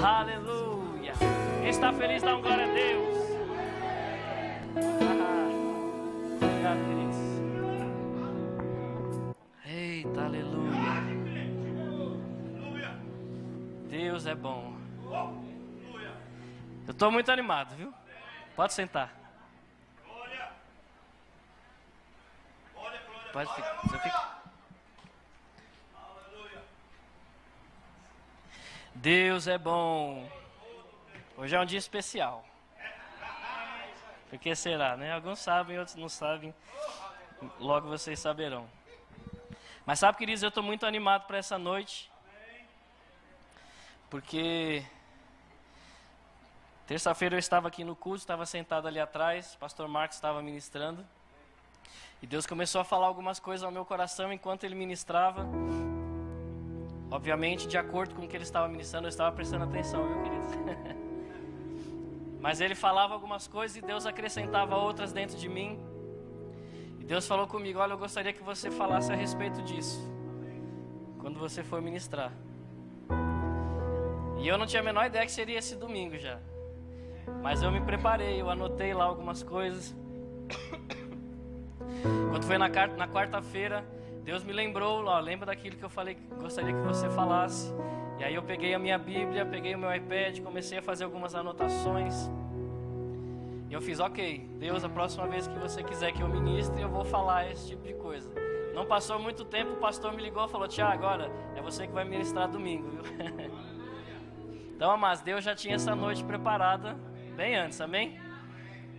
Aleluia. Quem está feliz, dá um glória a Deus. Obrigado, queridos. Eita, aleluia. Deus é bom. Eu estou muito animado, viu? Pode sentar. Pode ficar. Você fica. Deus é bom. Hoje é um dia especial. Por que será, né? Alguns sabem, outros não sabem. Logo vocês saberão. Mas sabe, queridos, eu estou muito animado para essa noite. Porque terça-feira eu estava aqui no culto, estava sentado ali atrás, o pastor Marcos estava ministrando. E Deus começou a falar algumas coisas ao meu coração enquanto ele ministrava. Obviamente, de acordo com o que ele estava ministrando, eu estava prestando atenção, viu, queridos? Mas ele falava algumas coisas e Deus acrescentava outras dentro de mim. E Deus falou comigo: olha, eu gostaria que você falasse a respeito disso quando você for ministrar. E eu não tinha a menor ideia que seria esse domingo já. Mas eu me preparei, eu anotei lá algumas coisas. Quando foi na quarta-feira, Deus me lembrou, ó, lembra daquilo que eu falei que gostaria que você falasse. E aí eu peguei a minha Bíblia, peguei o meu iPad, comecei a fazer algumas anotações. E eu fiz, ok, Deus, a próxima vez que você quiser que eu ministre, eu vou falar esse tipo de coisa. Não passou muito tempo, o pastor me ligou e falou: Tiago, agora é você que vai ministrar domingo, viu? Então, mas Deus já tinha essa noite preparada bem antes, amém?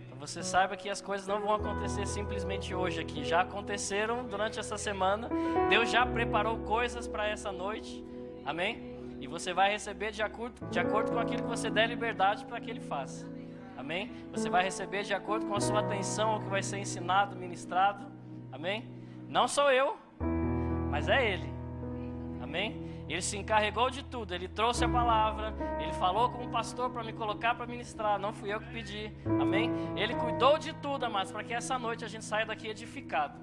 Então você saiba que as coisas não vão acontecer simplesmente hoje aqui. Já aconteceram durante essa semana. Deus já preparou coisas para essa noite, amém? E você vai receber de acordo com aquilo que você der liberdade para que Ele faça, amém? Você vai receber de acordo com a sua atenção ao que vai ser ensinado, ministrado, amém? Não sou eu, mas é Ele, amém? Ele se encarregou de tudo, Ele trouxe a palavra, Ele falou com o pastor para me colocar para ministrar, não fui eu que pedi, amém? Ele cuidou de tudo, amados, para que essa noite a gente saia daqui edificado,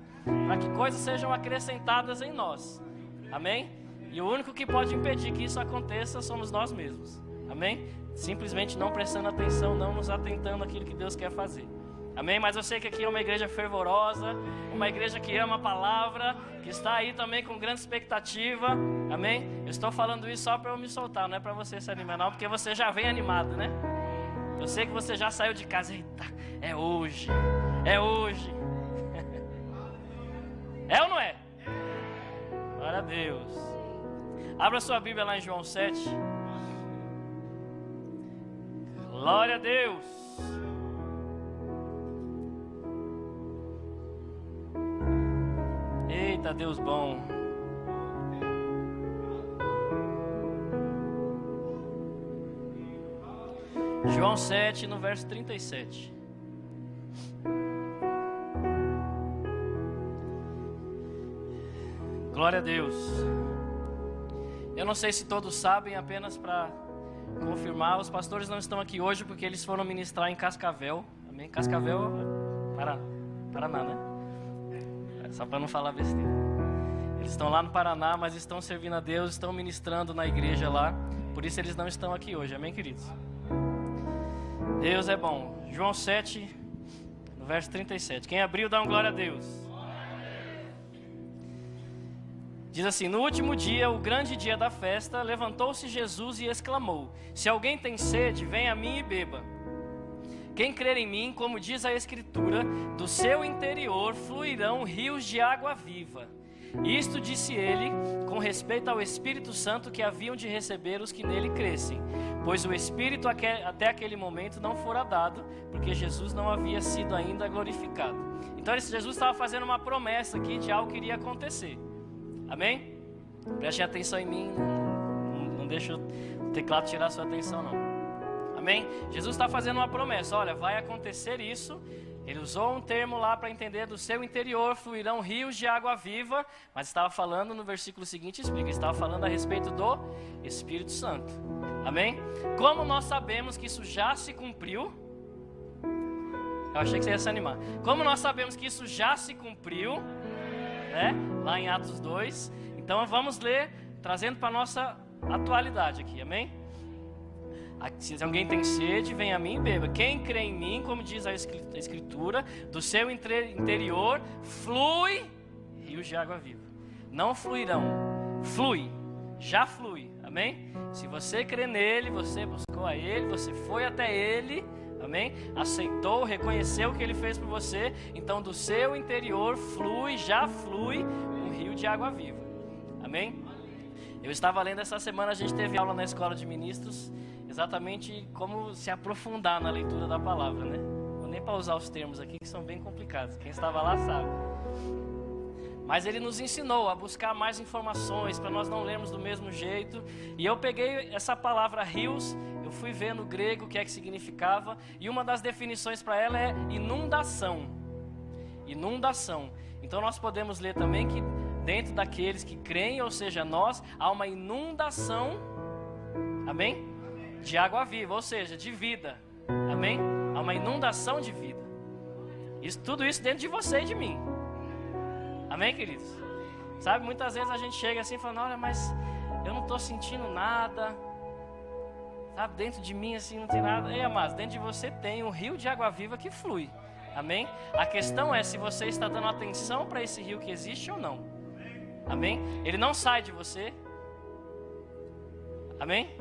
para que coisas sejam acrescentadas em nós, amém? E o único que pode impedir que isso aconteça somos nós mesmos, amém? Simplesmente não prestando atenção, não nos atentando naquilo que Deus quer fazer. Amém? Mas eu sei que aqui é uma igreja fervorosa, uma igreja que ama a palavra, que está aí também com grande expectativa. Amém? Eu estou falando isso só para eu me soltar, não é para você se animar não, porque você já vem animado, né? Eu sei que você já saiu de casa, eita, é hoje, é hoje. É ou não é? Glória a Deus. Abra sua Bíblia lá em João 7. Glória a Deus. Eita, Deus bom. João 7, no verso 37. Glória a Deus. Eu não sei se todos sabem, apenas para confirmar, os pastores não estão aqui hoje porque eles foram ministrar em Cascavel. Amém? Cascavel, Paraná, né? Só para não falar besteira. Eles estão lá no Paraná, mas estão servindo a Deus, estão ministrando na igreja lá. Por isso eles não estão aqui hoje, amém, queridos? Deus é bom. João 7, no verso 37. Quem abriu, dá um glória a Deus. Diz assim: no último dia, o grande dia da festa, levantou-se Jesus e exclamou: se alguém tem sede, venha a mim e beba. Quem crer em mim, como diz a Escritura, do seu interior fluirão rios de água viva. Isto disse ele com respeito ao Espírito Santo que haviam de receber os que nele crescem, pois o Espírito até aquele momento não fora dado, porque Jesus não havia sido ainda glorificado. Então Jesus estava fazendo uma promessa aqui de algo que iria acontecer, amém? Preste atenção em mim, não deixa o teclado tirar a sua atenção não. Amém? Jesus está fazendo uma promessa, olha, vai acontecer isso. Ele usou um termo lá para entender: do seu interior fluirão rios de água viva. Mas estava falando no versículo seguinte, explica, estava falando a respeito do Espírito Santo. Amém? Como nós sabemos que isso já se cumpriu? Eu achei que você ia se animar. Como nós sabemos que isso já se cumpriu, né? Lá em Atos 2. Então vamos ler, trazendo para a nossa atualidade aqui, amém? Se alguém tem sede, venha a mim e beba. Quem crê em mim, como diz a Escritura, do seu interior flui rios de água viva. Não fluirão, flui, já flui, amém? Se você crê nele, você buscou a ele, você foi até ele, amém? Aceitou, reconheceu o que ele fez por você, então do seu interior flui, já flui um rio de água viva, amém? Eu estava lendo essa semana, a gente teve aula na escola de ministros, exatamente como se aprofundar na leitura da palavra, né? Vou nem para usar os termos aqui que são bem complicados, quem estava lá sabe. Mas ele nos ensinou a buscar mais informações para nós não lermos do mesmo jeito. E eu peguei essa palavra rios, eu fui ver no grego o que é que significava, e uma das definições para ela é inundação. Inundação. Então nós podemos ler também que dentro daqueles que creem, ou seja, nós, há uma inundação, amém? De água viva, ou seja, de vida, amém? Há uma inundação de vida. Tudo isso dentro de você e de mim, amém, queridos? Sabe, muitas vezes a gente chega assim falando, olha, mas eu não estou sentindo nada, sabe, dentro de mim assim não tem nada. Ei, amados, dentro de você tem um rio de água viva que flui, amém? A questão é se você está dando atenção para esse rio que existe ou não, amém? Ele não sai de você, amém?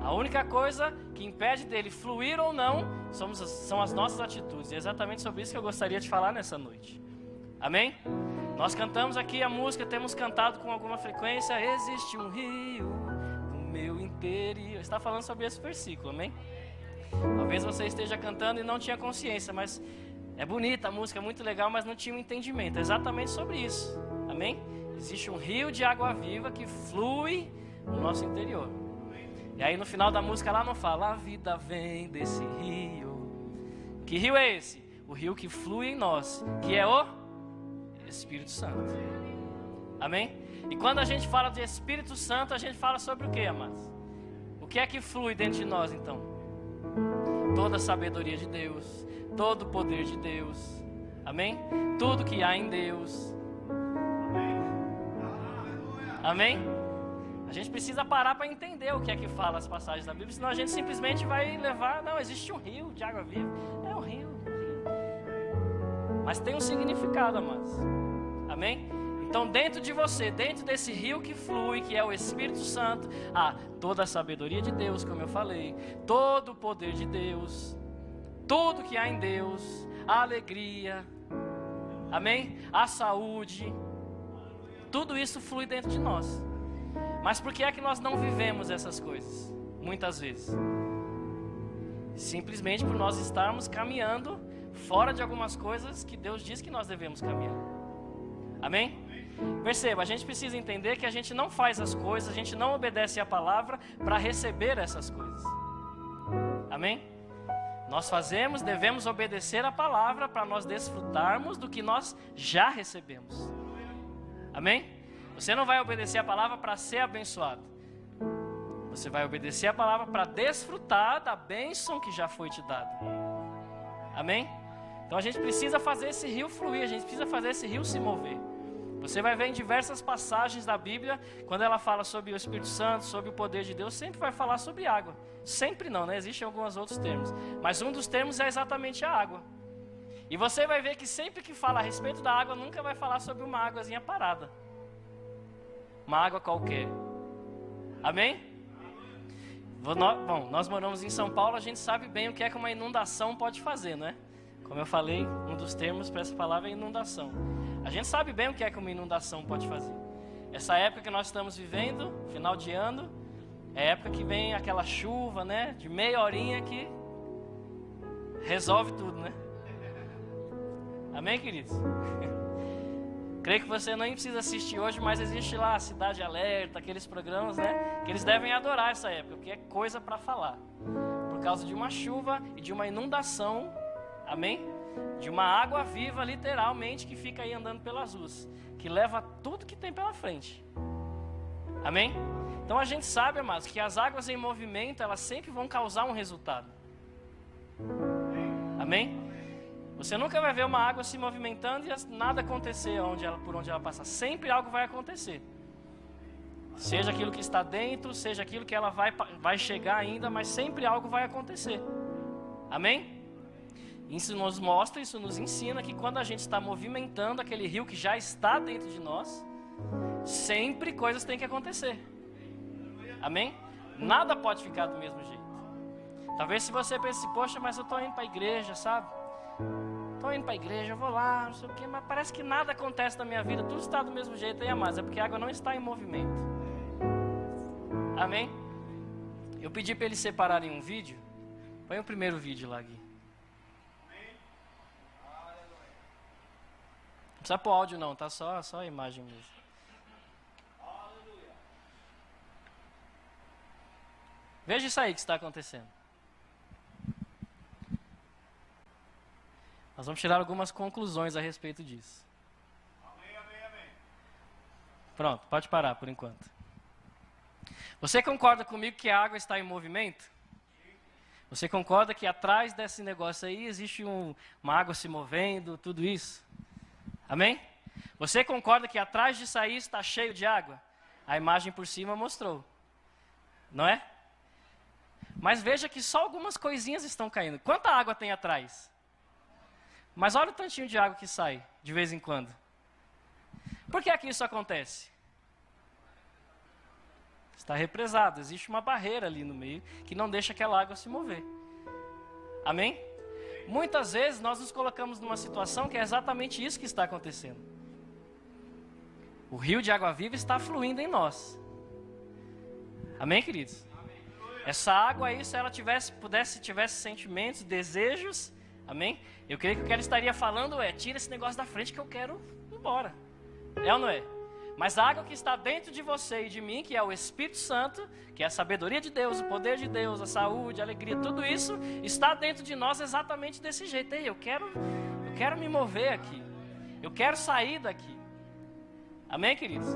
A única coisa que impede dele fluir ou não são as nossas atitudes. E é exatamente sobre isso que eu gostaria de falar nessa noite. Amém? Nós cantamos aqui a música, temos cantado com alguma frequência. Existe um rio no meu interior. Está falando sobre esse versículo, amém? Talvez você esteja cantando e não tinha consciência, mas é bonita a música, é muito legal, mas não tinha um entendimento. É exatamente sobre isso, amém? Existe um rio de água viva que flui no nosso interior. E aí no final da música lá não fala, a vida vem desse rio. Que rio é esse? O rio que flui em nós, que é o Espírito Santo. Amém? E quando a gente fala de Espírito Santo, a gente fala sobre o que, amados? O que é que flui dentro de nós então? Toda a sabedoria de Deus, todo o poder de Deus, amém? Tudo que há em Deus, amém? A gente precisa parar para entender o que é que fala as passagens da Bíblia, senão a gente simplesmente vai levar, não, existe um rio de água viva, é um rio. Mas tem um significado, amados, amém? Então dentro de você, dentro desse rio que flui, que é o Espírito Santo, há toda a sabedoria de Deus, como eu falei, todo o poder de Deus, tudo que há em Deus, a alegria, amém? A saúde, tudo isso flui dentro de nós. Mas por que é que nós não vivemos essas coisas? Muitas vezes simplesmente por nós estarmos caminhando fora de algumas coisas que Deus diz que nós devemos caminhar. Amém? Perceba, a gente precisa entender que a gente não faz as coisas, a gente não obedece a palavra para receber essas coisas. Amém? Nós fazemos, devemos obedecer a palavra para nós desfrutarmos do que nós já recebemos. Amém? Você não vai obedecer a palavra para ser abençoado. Você vai obedecer a palavra para desfrutar da bênção que já foi te dada. Amém? Então a gente precisa fazer esse rio fluir, a gente precisa fazer esse rio se mover. Você vai ver em diversas passagens da Bíblia, quando ela fala sobre o Espírito Santo, sobre o poder de Deus, sempre vai falar sobre água. Sempre não, né? Existem alguns outros termos. Mas um dos termos é exatamente a água. E você vai ver que sempre que fala a respeito da água, nunca vai falar sobre uma águazinha parada. Uma água qualquer. Amém? Bom, nós moramos em São Paulo, a gente sabe bem o que é que uma inundação pode fazer, não é? Como eu falei, um dos termos para essa palavra é inundação. A gente sabe bem o que é que uma inundação pode fazer. Essa época que nós estamos vivendo, final de ano, é a época que vem aquela chuva, né? De meia horinha que resolve tudo, né? Amém, queridos? Creio que você nem precisa assistir hoje, mas existe lá a Cidade Alerta, aqueles programas, né? Que eles devem adorar essa época, porque é coisa para falar. Por causa de uma chuva e de uma inundação, amém? De uma água viva, literalmente, que fica aí andando pelas ruas, que leva tudo que tem pela frente. Amém? Então a gente sabe, amados, que as águas em movimento, elas sempre vão causar um resultado. Amém? Você nunca vai ver uma água se movimentando e nada acontecer por onde ela passa. Sempre algo vai acontecer. Seja aquilo que está dentro, seja aquilo que ela vai chegar ainda, mas sempre algo vai acontecer. Amém? Isso nos mostra, isso nos ensina que quando a gente está movimentando aquele rio que já está dentro de nós, sempre coisas têm que acontecer. Amém? Nada pode ficar do mesmo jeito. Talvez se você pense, poxa, mas eu estou indo para a igreja, sabe? Estou indo para a igreja, eu vou lá, não sei o quê, mas parece que nada acontece na minha vida, tudo está do mesmo jeito. Aí, amados, é porque a água não está em movimento. Amém? Eu pedi para eles separarem um vídeo. Põe o primeiro vídeo lá, Gui. Não precisa pôr áudio não, tá só a imagem mesmo. Veja isso aí que está acontecendo. Nós vamos tirar algumas conclusões a respeito disso. Amém. Pronto, pode parar por enquanto. Você concorda comigo que a água está em movimento? Você concorda que atrás desse negócio aí existe uma água se movendo, tudo isso? Amém? Você concorda que atrás disso aí está cheio de água? A imagem por cima mostrou. Não é? Mas veja que só algumas coisinhas estão caindo. Quanta água tem atrás? Mas olha o tantinho de água que sai, de vez em quando. Por que é que isso acontece? Está represado, existe uma barreira ali no meio que não deixa aquela água se mover. Amém? Muitas vezes nós nos colocamos numa situação que é exatamente isso que está acontecendo. O rio de água viva está fluindo em nós. Amém, queridos? Essa água aí, se ela tivesse sentimentos, desejos, amém? Eu creio que o que ela estaria falando é, tira esse negócio da frente que eu quero ir embora. É ou não é? Mas a água que está dentro de você e de mim, que é o Espírito Santo, que é a sabedoria de Deus, o poder de Deus, a saúde, a alegria, tudo isso está dentro de nós exatamente desse jeito. Ei, eu quero me mover aqui. Eu quero sair daqui. Amém, queridos?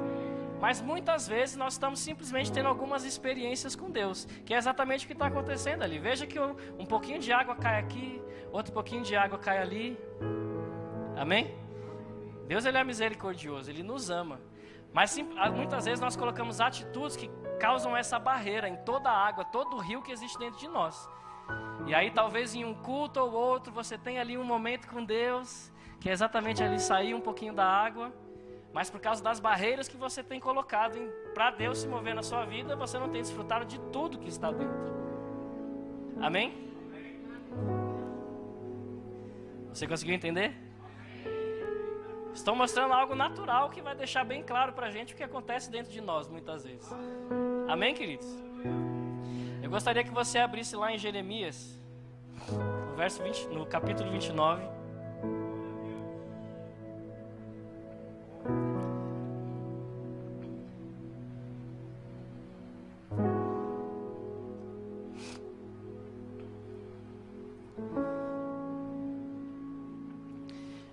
Mas muitas vezes nós estamos simplesmente tendo algumas experiências com Deus, que é exatamente o que está acontecendo ali. Veja que um pouquinho de água cai aqui, outro pouquinho de água cai ali. Amém? Deus, Ele é misericordioso, Ele nos ama. Mas muitas vezes nós colocamos atitudes que causam essa barreira em toda a água, todo o rio que existe dentro de nós. E aí talvez em um culto ou outro você tenha ali um momento com Deus, que é exatamente ali sair um pouquinho da água. Mas por causa das barreiras que você tem colocado para Deus se mover na sua vida, você não tem desfrutado de tudo que está dentro. Amém? Você conseguiu entender? Estou mostrando algo natural que vai deixar bem claro para a gente o que acontece dentro de nós muitas vezes. Amém, queridos? Eu gostaria que você abrisse lá em Jeremias, no capítulo 29.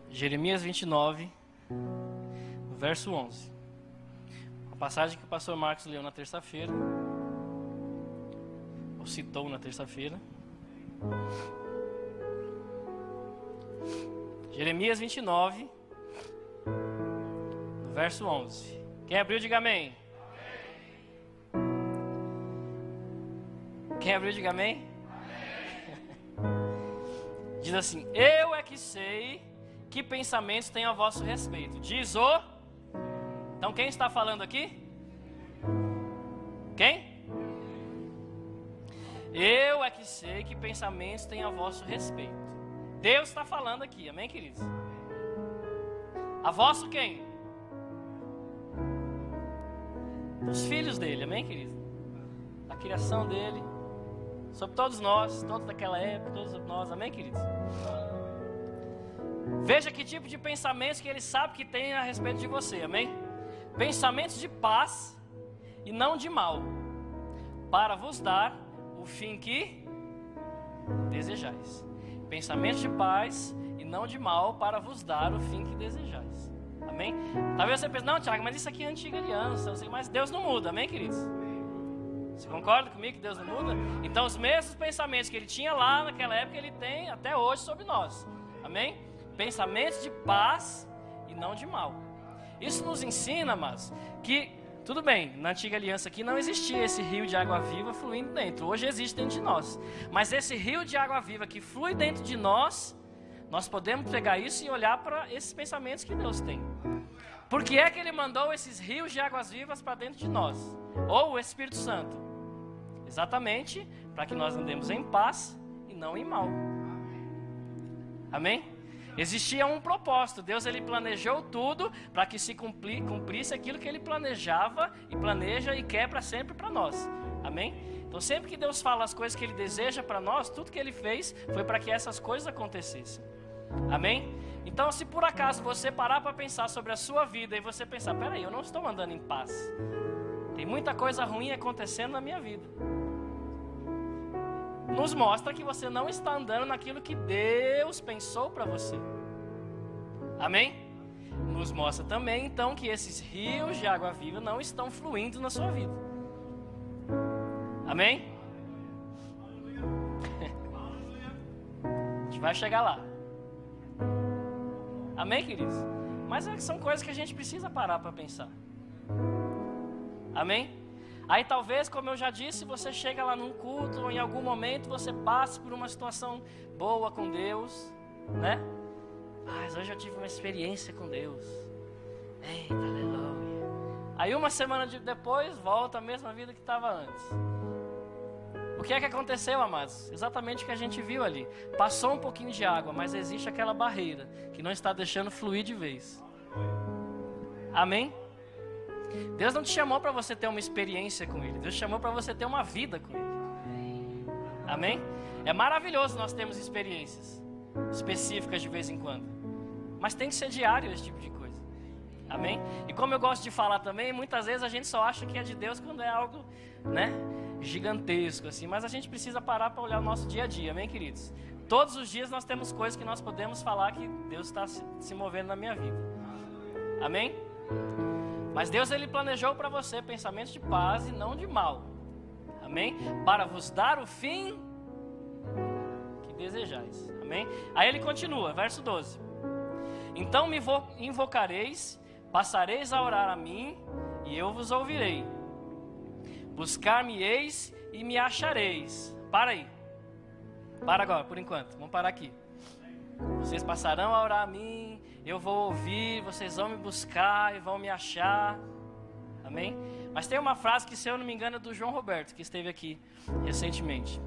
Jeremias 29, verso 11. A passagem que o pastor Marcos leu na terça-feira, ou citou na terça-feira. Jeremias 29, verso 11. Quem abriu, diga amém. Quem abriu, diga amém. Diz assim: eu é que sei que pensamentos tenho a vosso respeito. Diz o... Então quem está falando aqui? Quem? Eu é que sei que pensamentos tenho a vosso respeito. Deus está falando aqui, amém, queridos? A vosso quem? Os filhos dele, amém, queridos? Da criação dele, sobre todos nós, todos daquela época, todos nós, amém, queridos? Veja que tipo de pensamentos que ele sabe que tem a respeito de você, amém? Pensamentos de paz e não de mal, para vos dar o fim que desejais. Pensamentos de paz e não de mal, para vos dar o fim que desejais. Amém? Talvez você pense, não, Tiago, mas isso aqui é antiga aliança, mas Deus não muda, amém, queridos? Você concorda comigo que Deus não muda? Então os mesmos pensamentos que ele tinha lá naquela época, ele tem até hoje sobre nós, amém? Pensamentos de paz e não de mal. Isso nos ensina, mas que Tudo bem, na antiga aliança aqui não existia esse rio de água viva fluindo dentro. Hoje existe dentro de nós. Mas esse rio de água viva que flui dentro de nós, nós podemos pegar isso e olhar para esses pensamentos que Deus tem. Por que é que Ele mandou esses rios de águas vivas para dentro de nós? Ou o Espírito Santo? Exatamente para que nós andemos em paz e não em mal. Amém? Existia um propósito. Deus, Ele planejou tudo para que se cumprisse aquilo que Ele planejava e planeja e quer para sempre para nós. Amém? Então sempre que Deus fala as coisas que Ele deseja para nós, tudo que Ele fez foi para que essas coisas acontecessem. Amém? Então se por acaso você parar para pensar sobre a sua vida e você pensar, peraí, eu não estou andando em paz, tem muita coisa ruim acontecendo na minha vida, nos mostra que você não está andando naquilo que Deus pensou para você. Amém? Nos mostra também então que esses rios de água viva não estão fluindo na sua vida. Amém? A gente vai chegar lá. Amém, queridos? Mas são coisas que a gente precisa parar para pensar. Amém? Aí talvez, como eu já disse, você chega lá num culto, ou em algum momento você passe por uma situação boa com Deus, né? Mas hoje eu tive uma experiência com Deus. Eita, aleluia. Aí uma semana depois, volta a mesma vida que estava antes. O que é que aconteceu, amados? Exatamente o que a gente viu ali. Passou um pouquinho de água, mas existe aquela barreira que não está deixando fluir de vez. Amém? Deus não te chamou para você ter uma experiência com Ele. Deus te chamou para você ter uma vida com Ele. Amém? É maravilhoso nós termos experiências específicas de vez em quando. Mas tem que ser diário esse tipo de coisa. Amém? E como eu gosto de falar também, muitas vezes a gente só acha que é de Deus quando é algo, né, gigantesco assim. Mas a gente precisa parar para olhar o nosso dia a dia. Amém, queridos? Todos os dias nós temos coisas que nós podemos falar que Deus está se movendo na minha vida. Amém? Mas Deus, Ele planejou para você pensamentos de paz e não de mal. Amém? Para vos dar o fim que desejais. Amém? Aí Ele continua, verso 12. Então me invocareis, passareis a orar a mim, e eu vos ouvirei. Buscar-me-eis e me achareis. Para aí. Para agora, por enquanto. Vamos parar aqui. Vocês passarão a orar a mim, eu vou ouvir, vocês vão me buscar e vão me achar. Amém? Mas tem uma frase que, se eu não me engano, é do João Roberto, que esteve aqui recentemente.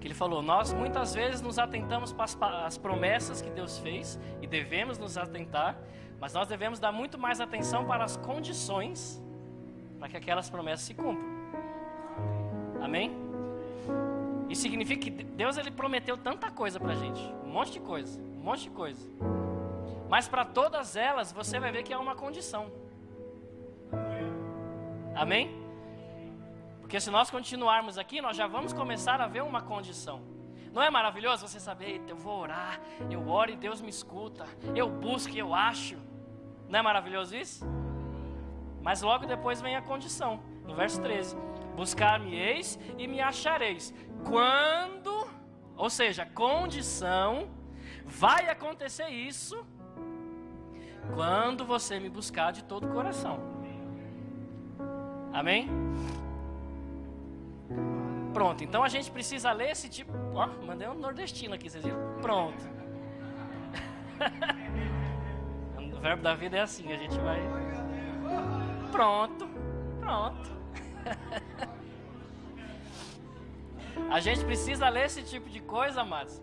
Que ele falou, nós muitas vezes nos atentamos para as promessas que Deus fez, e devemos nos atentar, mas nós devemos dar muito mais atenção para as condições para que aquelas promessas se cumpram. Amém? Isso significa que Deus, Ele prometeu tanta coisa pra gente, um monte de coisa, mas para todas elas você vai ver que há uma condição. Amém? Porque se nós continuarmos aqui, nós já vamos começar a ver uma condição. Não é maravilhoso você saber, eu vou orar, eu oro e Deus me escuta, eu busco e eu acho. Não é maravilhoso isso? Mas logo depois vem a condição, no verso 13. Buscar-me-eis e me achareis. Quando, ou seja, condição, vai acontecer isso quando você me buscar de todo o coração. Amém? Pronto, então a gente precisa ler esse tipo. Ó, mandei um nordestino aqui, vocês viram? Pronto. O verbo da vida é assim, a gente vai. Pronto. A gente precisa ler esse tipo de coisa, amados,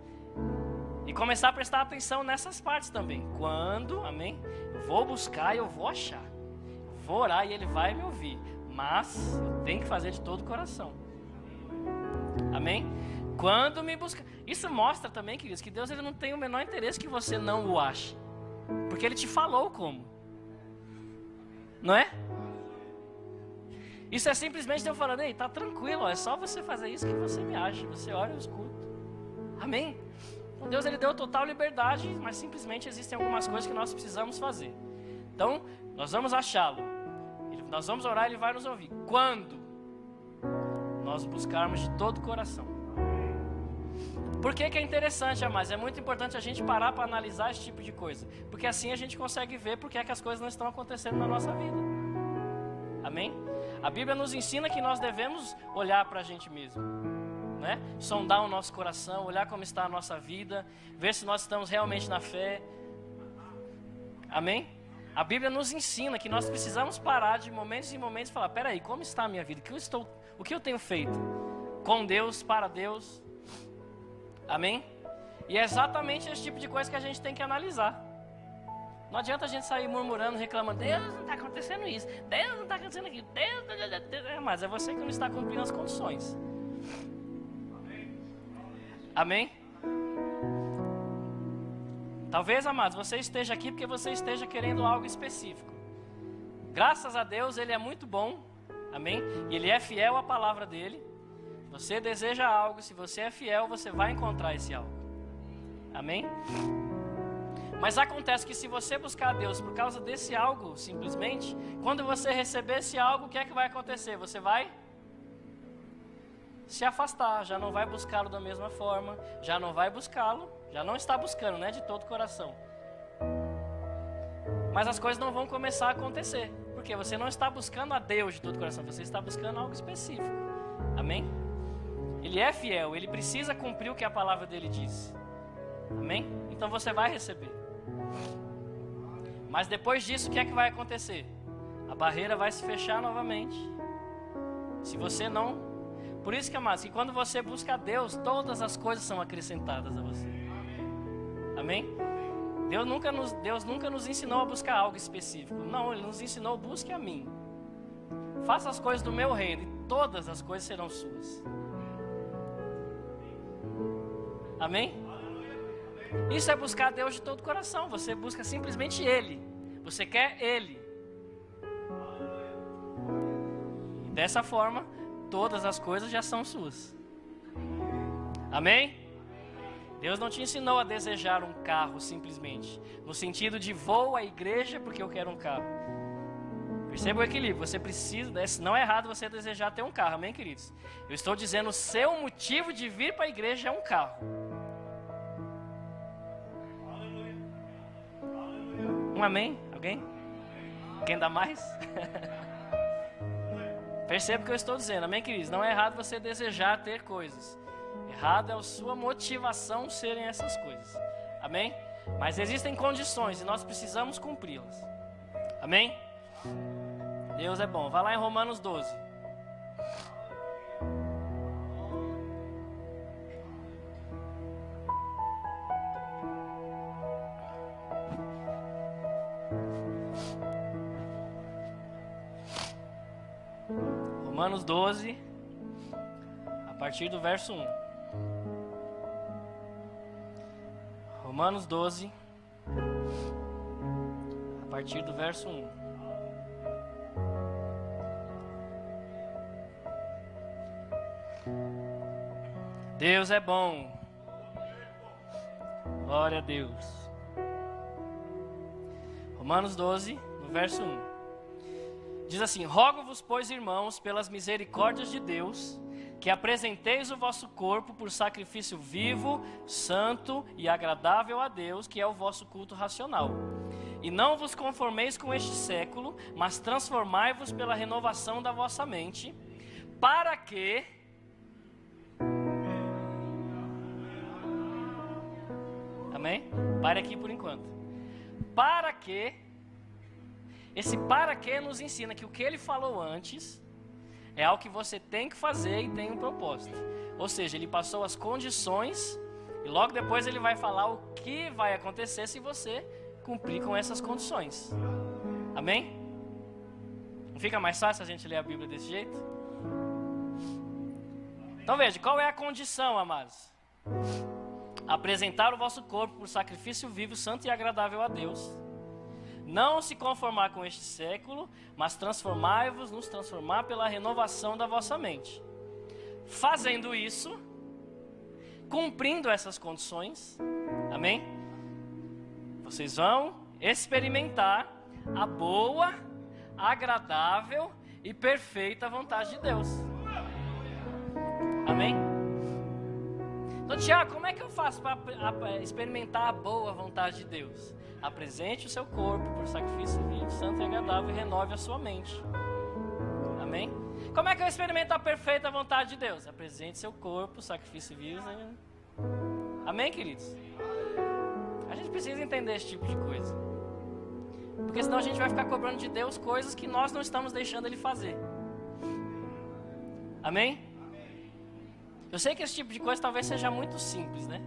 e começar a prestar atenção nessas partes também. Quando, amém? Eu vou buscar e eu vou achar. Eu vou orar e Ele vai me ouvir. Mas eu tenho que fazer de todo o coração. Amém? Quando me buscar. Isso mostra também, queridos, que Deus, Ele não tem o menor interesse que você não o ache. Porque Ele te falou como. Não é? Isso é simplesmente Deus falando, ei, tá tranquilo, ó, é só você fazer isso que você me acha. Você ora e eu escuto. Amém? Então Deus, Ele deu total liberdade, mas simplesmente existem algumas coisas que nós precisamos fazer. Então, nós vamos achá-lo. Nós vamos orar e Ele vai nos ouvir. Quando nós buscarmos de todo o coração. Por que é interessante, amados? É muito importante a gente parar para analisar esse tipo de coisa. Porque assim a gente consegue ver por que é que as coisas não estão acontecendo na nossa vida. Amém? A Bíblia nos ensina que nós devemos olhar para a gente mesmo, né? Sondar o nosso coração, olhar como está a nossa vida, ver se nós estamos realmente na fé. Amém? A Bíblia nos ensina que nós precisamos parar de momentos em momentos e falar: peraí, como está a minha vida? O que eu tenho feito com Deus, para Deus? Amém? E é exatamente esse tipo de coisa que a gente tem que analisar. Não adianta a gente sair murmurando, reclamando: Deus não está acontecendo isso, Deus não está acontecendo aquilo, Deus... Mas é você que não está cumprindo as condições. Amém? Talvez, amados, você esteja aqui porque você esteja querendo algo específico. Graças a Deus, Ele é muito bom. Amém? E Ele é fiel à palavra dEle. Você deseja algo, se você é fiel, você vai encontrar esse algo. Amém? Mas acontece que se você buscar a Deus por causa desse algo, simplesmente, quando você receber esse algo, o que é que vai acontecer? Você vai se afastar, já não vai buscá-lo da mesma forma, já não vai buscá-lo, já não está buscando, né, de todo o coração. Mas as coisas não vão começar a acontecer, porque você não está buscando a Deus de todo o coração, você está buscando algo específico. Amém? Ele é fiel, Ele precisa cumprir o que a palavra dEle diz. Amém? Então você vai receber. Mas depois disso, o que é que vai acontecer? A barreira vai se fechar novamente. Se você não... Por isso que, amados, que quando você busca a Deus, todas as coisas são acrescentadas a você. Amém? Deus nunca nos ensinou a buscar algo específico. Não, Ele nos ensinou: busque a mim. Faça as coisas do meu reino e todas as coisas serão suas. Amém? Isso é buscar a Deus de todo o coração. Você busca simplesmente Ele. Você quer Ele. E dessa forma, todas as coisas já são suas. Amém? Deus não te ensinou a desejar um carro simplesmente, no sentido de vou à igreja porque eu quero um carro. Perceba o equilíbrio. Você precisa, não é errado você desejar ter um carro, amém, queridos? Eu estou dizendo: o seu motivo de vir para a igreja é um carro. Um amém? Alguém? Quem dá mais? Perceba o que eu estou dizendo, amém, queridos? Não é errado você desejar ter coisas. Errado é a sua motivação serem essas coisas. Amém? Mas existem condições e nós precisamos cumpri-las. Amém? Deus é bom. Vai lá em Romanos 12. Romanos 12, a partir do verso 1. Romanos 12, a partir do verso 1. Deus é bom. Glória a Deus. Romanos 12, no verso 1. Diz assim: rogo-vos, pois, irmãos, pelas misericórdias de Deus, que apresenteis o vosso corpo por sacrifício vivo, santo e agradável a Deus, que é o vosso culto racional. E não vos conformeis com este século, mas transformai-vos pela renovação da vossa mente, para que... Amém? Pare aqui por enquanto. Para que... Esse para que nos ensina que o que ele falou antes é algo que você tem que fazer e tem um propósito. Ou seja, ele passou as condições e logo depois ele vai falar o que vai acontecer se você cumprir com essas condições. Amém? Não fica mais fácil a gente ler a Bíblia desse jeito? Então veja, qual é a condição, amados? Apresentar o vosso corpo por sacrifício vivo, santo e agradável a Deus. Não se conformar com este século, mas transformai-vos, nos transformar pela renovação da vossa mente. Fazendo isso, cumprindo essas condições, amém? Vocês vão experimentar a boa, agradável e perfeita vontade de Deus. Amém? Então, Tiago, como é que eu faço para experimentar a boa vontade de Deus? Apresente o seu corpo por sacrifício vivo, santo e agradável e renove a sua mente. Como é que eu experimento a perfeita vontade de Deus? Apresente seu corpo, sacrifício vivo. Amém, queridos? A gente precisa entender esse tipo de coisa. Porque senão a gente vai ficar cobrando de Deus coisas que nós não estamos deixando Ele fazer. Amém? Eu sei que esse tipo de coisa talvez seja muito simples, né?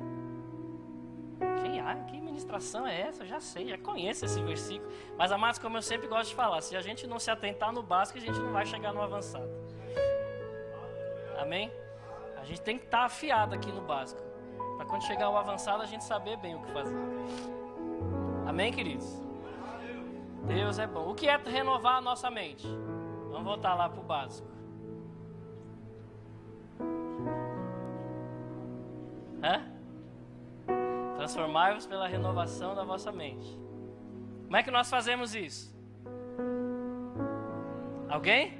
Que ministração é essa? Eu já sei, já conheço esse versículo. Mas, amados, como eu sempre gosto de falar, se a gente não se atentar no básico, a gente não vai chegar no avançado. Amém? A gente tem que estar afiado aqui no básico, para quando chegar ao avançado a gente saber bem o que fazer. Amém, queridos? Deus é bom. O que é renovar a nossa mente? Vamos voltar lá para o básico. Transformai-vos pela renovação da vossa mente. Como é que nós fazemos isso? Alguém?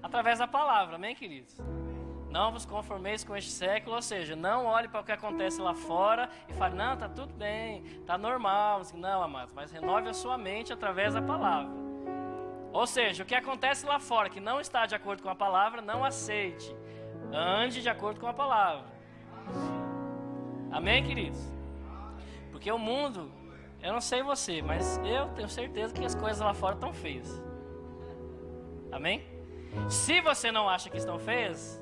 Através da palavra, amém, queridos? Não vos conformeis com este século, ou seja, não olhe para o que acontece lá fora e fale, não, está tudo bem, está normal. Não, amados, mas renove a sua mente através da palavra. Ou seja, o que acontece lá fora que não está de acordo com a palavra, não aceite. Ande de acordo com a palavra. Amém, queridos? Porque o mundo, eu não sei você, mas eu tenho certeza que as coisas lá fora estão feias. Amém? Se você não acha que estão feias,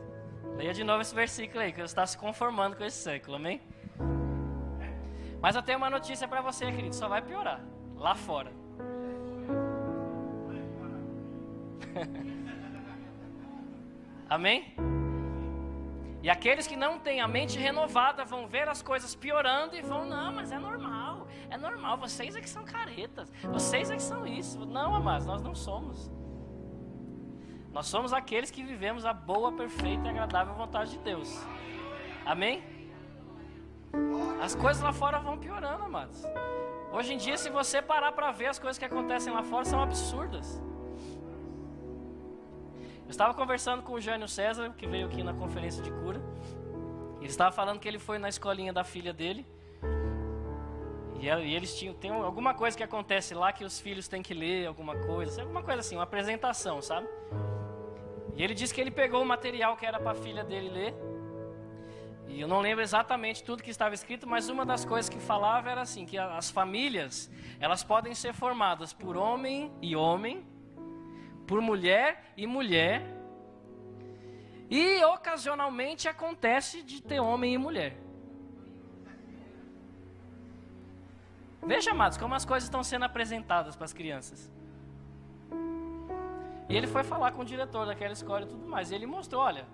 leia de novo esse versículo aí, que você está se conformando com esse século, amém? Mas eu tenho uma notícia para você, querido, só vai piorar, lá fora. Amém? E aqueles que não têm a mente renovada vão ver as coisas piorando e vão, não, mas é normal, vocês é que são caretas, vocês é que são isso. Não, amados, nós não somos. Nós somos aqueles que vivemos a boa, perfeita e agradável vontade de Deus. Amém? As coisas lá fora vão piorando, amados. Hoje em dia, se você parar para ver, as coisas que acontecem lá fora são absurdas. Eu estava conversando com o Jânio César, que veio aqui na conferência de cura. Ele estava falando que ele foi na escolinha da filha dele. E eles tem alguma coisa que acontece lá que os filhos têm que ler, alguma coisa assim, uma apresentação, sabe? E ele disse que ele pegou o material que era para a filha dele ler. E eu não lembro exatamente tudo que estava escrito, mas uma das coisas que falava era assim, que as famílias, elas podem ser formadas por homem e homem, por mulher e mulher, e ocasionalmente acontece de ter homem e mulher. Veja, amados, como as coisas estão sendo apresentadas para as crianças. E ele foi falar com o diretor daquela escola e tudo mais, e ele mostrou, olha,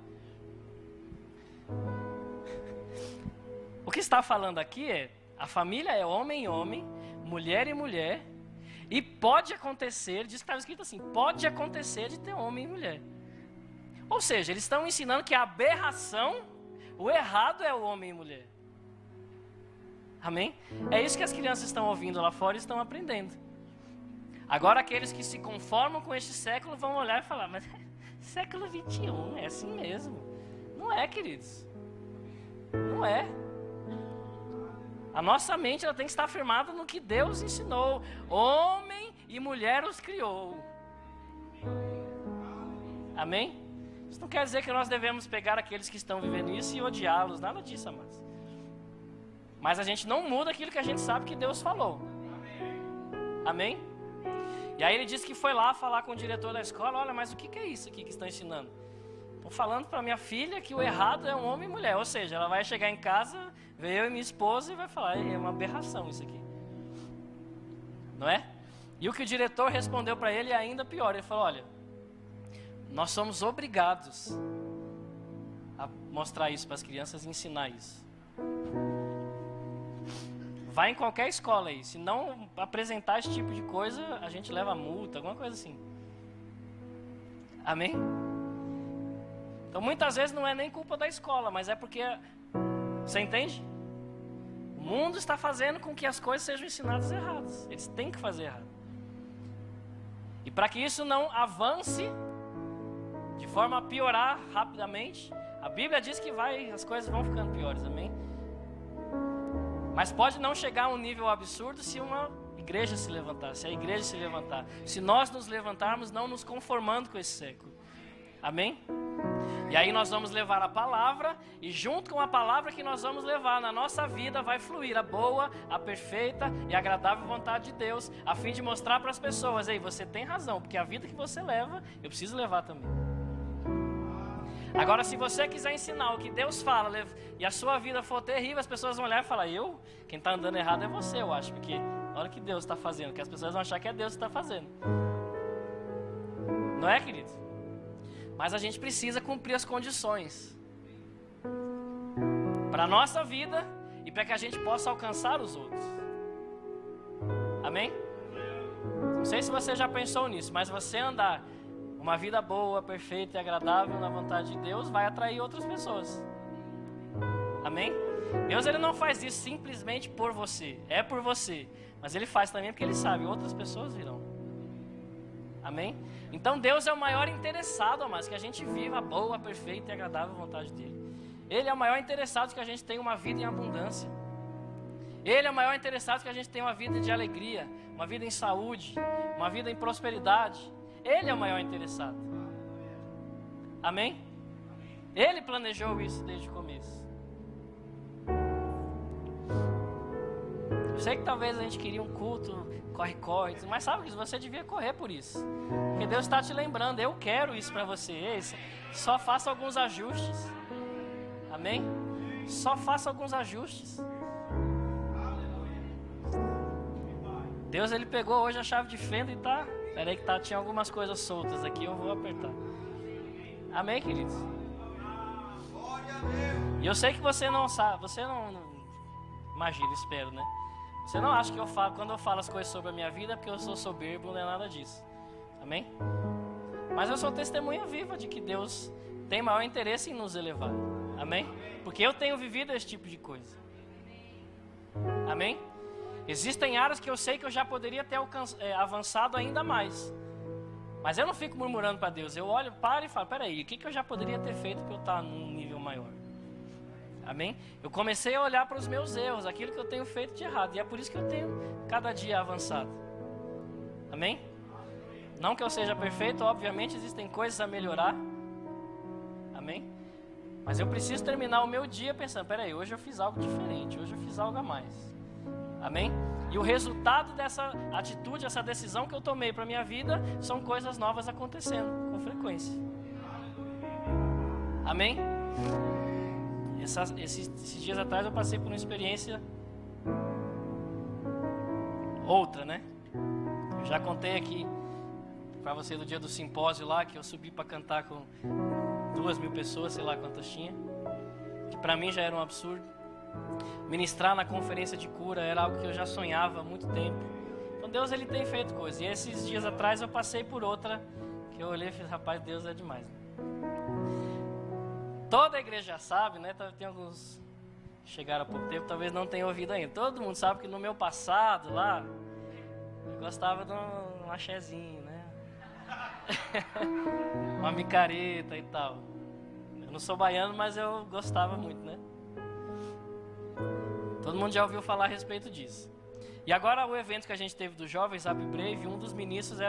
o que está falando aqui é, a família é homem e homem, mulher e mulher, e pode acontecer, diz que estava escrito assim, pode acontecer de ter homem e mulher. Ou seja, eles estão ensinando que a aberração, o errado é o homem e mulher. Amém? É isso que as crianças estão ouvindo lá fora e estão aprendendo. Agora aqueles que se conformam com este século vão olhar e falar, mas século 21, é assim mesmo. Não é, queridos. Não é. A nossa mente ela tem que estar firmada no que Deus ensinou. Homem e mulher os criou. Amém? Isso não quer dizer que nós devemos pegar aqueles que estão vivendo isso e odiá-los. Nada disso, amados. Mas a gente não muda aquilo que a gente sabe que Deus falou. Amém? E aí ele disse que foi lá falar com o diretor da escola. Olha, mas o que é isso aqui que estão ensinando? Estão falando para minha filha que o errado é um homem e mulher. Ou seja, ela vai chegar em casa, ver eu e minha esposa e vai falar, é uma aberração isso aqui. Não é? E o que o diretor respondeu para ele é ainda pior. Ele falou, olha, nós somos obrigados a mostrar isso para as crianças e ensinar isso. Vai em qualquer escola aí, se não apresentar esse tipo de coisa, a gente leva multa, alguma coisa assim. Amém? Então muitas vezes não é nem culpa da escola, mas é porque, você entende? O mundo está fazendo com que as coisas sejam ensinadas erradas. Eles têm que fazer errado. E para que isso não avance de forma a piorar rapidamente, a Bíblia diz que as coisas vão ficando piores, amém? Mas pode não chegar a um nível absurdo se uma igreja se levantar, se a igreja se levantar, se nós nos levantarmos não nos conformando com esse século. Amém? E aí nós vamos levar a palavra, e junto com a palavra que nós vamos levar na nossa vida vai fluir a boa, a perfeita e agradável vontade de Deus, a fim de mostrar para as pessoas: ei, você tem razão, porque a vida que você leva, eu preciso levar também. Agora, se você quiser ensinar o que Deus fala e a sua vida for terrível, as pessoas vão olhar e falar: quem está andando errado é você, eu acho, porque olha o que Deus está fazendo, que as pessoas vão achar que é Deus que está fazendo. Não é, querido? Mas a gente precisa cumprir as condições para a nossa vida e para que a gente possa alcançar os outros. Amém? Não sei se você já pensou nisso, mas você andar uma vida boa, perfeita e agradável na vontade de Deus vai atrair outras pessoas. Amém? Deus, ele não faz isso simplesmente por você, é por você, mas ele faz também porque ele sabe, outras pessoas virão. Amém? Então Deus é o maior interessado, amados, que a gente viva a boa, perfeita e agradável vontade dele. Ele é o maior interessado que a gente tenha uma vida em abundância. Ele é o maior interessado que a gente tenha uma vida de alegria, uma vida em saúde, uma vida em prosperidade. Ele é o maior interessado. Amém? Ele planejou isso desde o começo. Eu sei que talvez a gente queria um culto, corre, mas sabe que você devia correr por isso. Porque Deus está te lembrando: eu quero isso para você. Só faça alguns ajustes. Amém? Só faça alguns ajustes. Deus, ele pegou hoje a chave de fenda e tá... Peraí que tinha algumas coisas soltas aqui, eu vou apertar. Amém, queridos? E eu sei que você não sabe, você não imagina, espero, né? Você não acha que quando eu falo as coisas sobre a minha vida é porque eu sou soberbo, não é nada disso. Amém? Mas eu sou testemunha viva de que Deus tem maior interesse em nos elevar. Amém? Porque eu tenho vivido esse tipo de coisa. Amém? Existem áreas que eu sei que eu já poderia ter avançado ainda mais. Mas eu não fico murmurando para Deus. Eu olho, paro e falo: peraí, o que eu já poderia ter feito para eu estar num nível maior? Amém? Eu comecei a olhar para os meus erros, aquilo que eu tenho feito de errado. E é por isso que eu tenho cada dia avançado. Amém? Não que eu seja perfeito, obviamente existem coisas a melhorar. Amém? Mas eu preciso terminar o meu dia pensando: peraí, hoje eu fiz algo diferente, hoje eu fiz algo a mais. Amém? E o resultado dessa atitude, essa decisão que eu tomei para a minha vida, são coisas novas acontecendo com frequência. Amém? Esses dias atrás eu passei por uma experiência outra, né? Eu já contei aqui para você do dia do simpósio lá, que eu subi para cantar com 2.000 pessoas, sei lá quantas tinha, que para mim já era um absurdo. Ministrar na conferência de cura era algo que eu já sonhava há muito tempo. Então Deus, ele tem feito coisas. E esses dias atrás eu passei por outra que eu olhei e falei: rapaz, Deus é demais, né? Toda a igreja já sabe, né? Tem alguns que chegaram há pouco tempo, talvez não tenham ouvido ainda. Todo mundo sabe que no meu passado lá, eu gostava de um axézinho, né? Uma micareta e tal. Eu não sou baiano, mas eu gostava muito, né? Todo mundo já ouviu falar a respeito disso. E agora o evento que a gente teve dos jovens, Up Brave, um dos ministros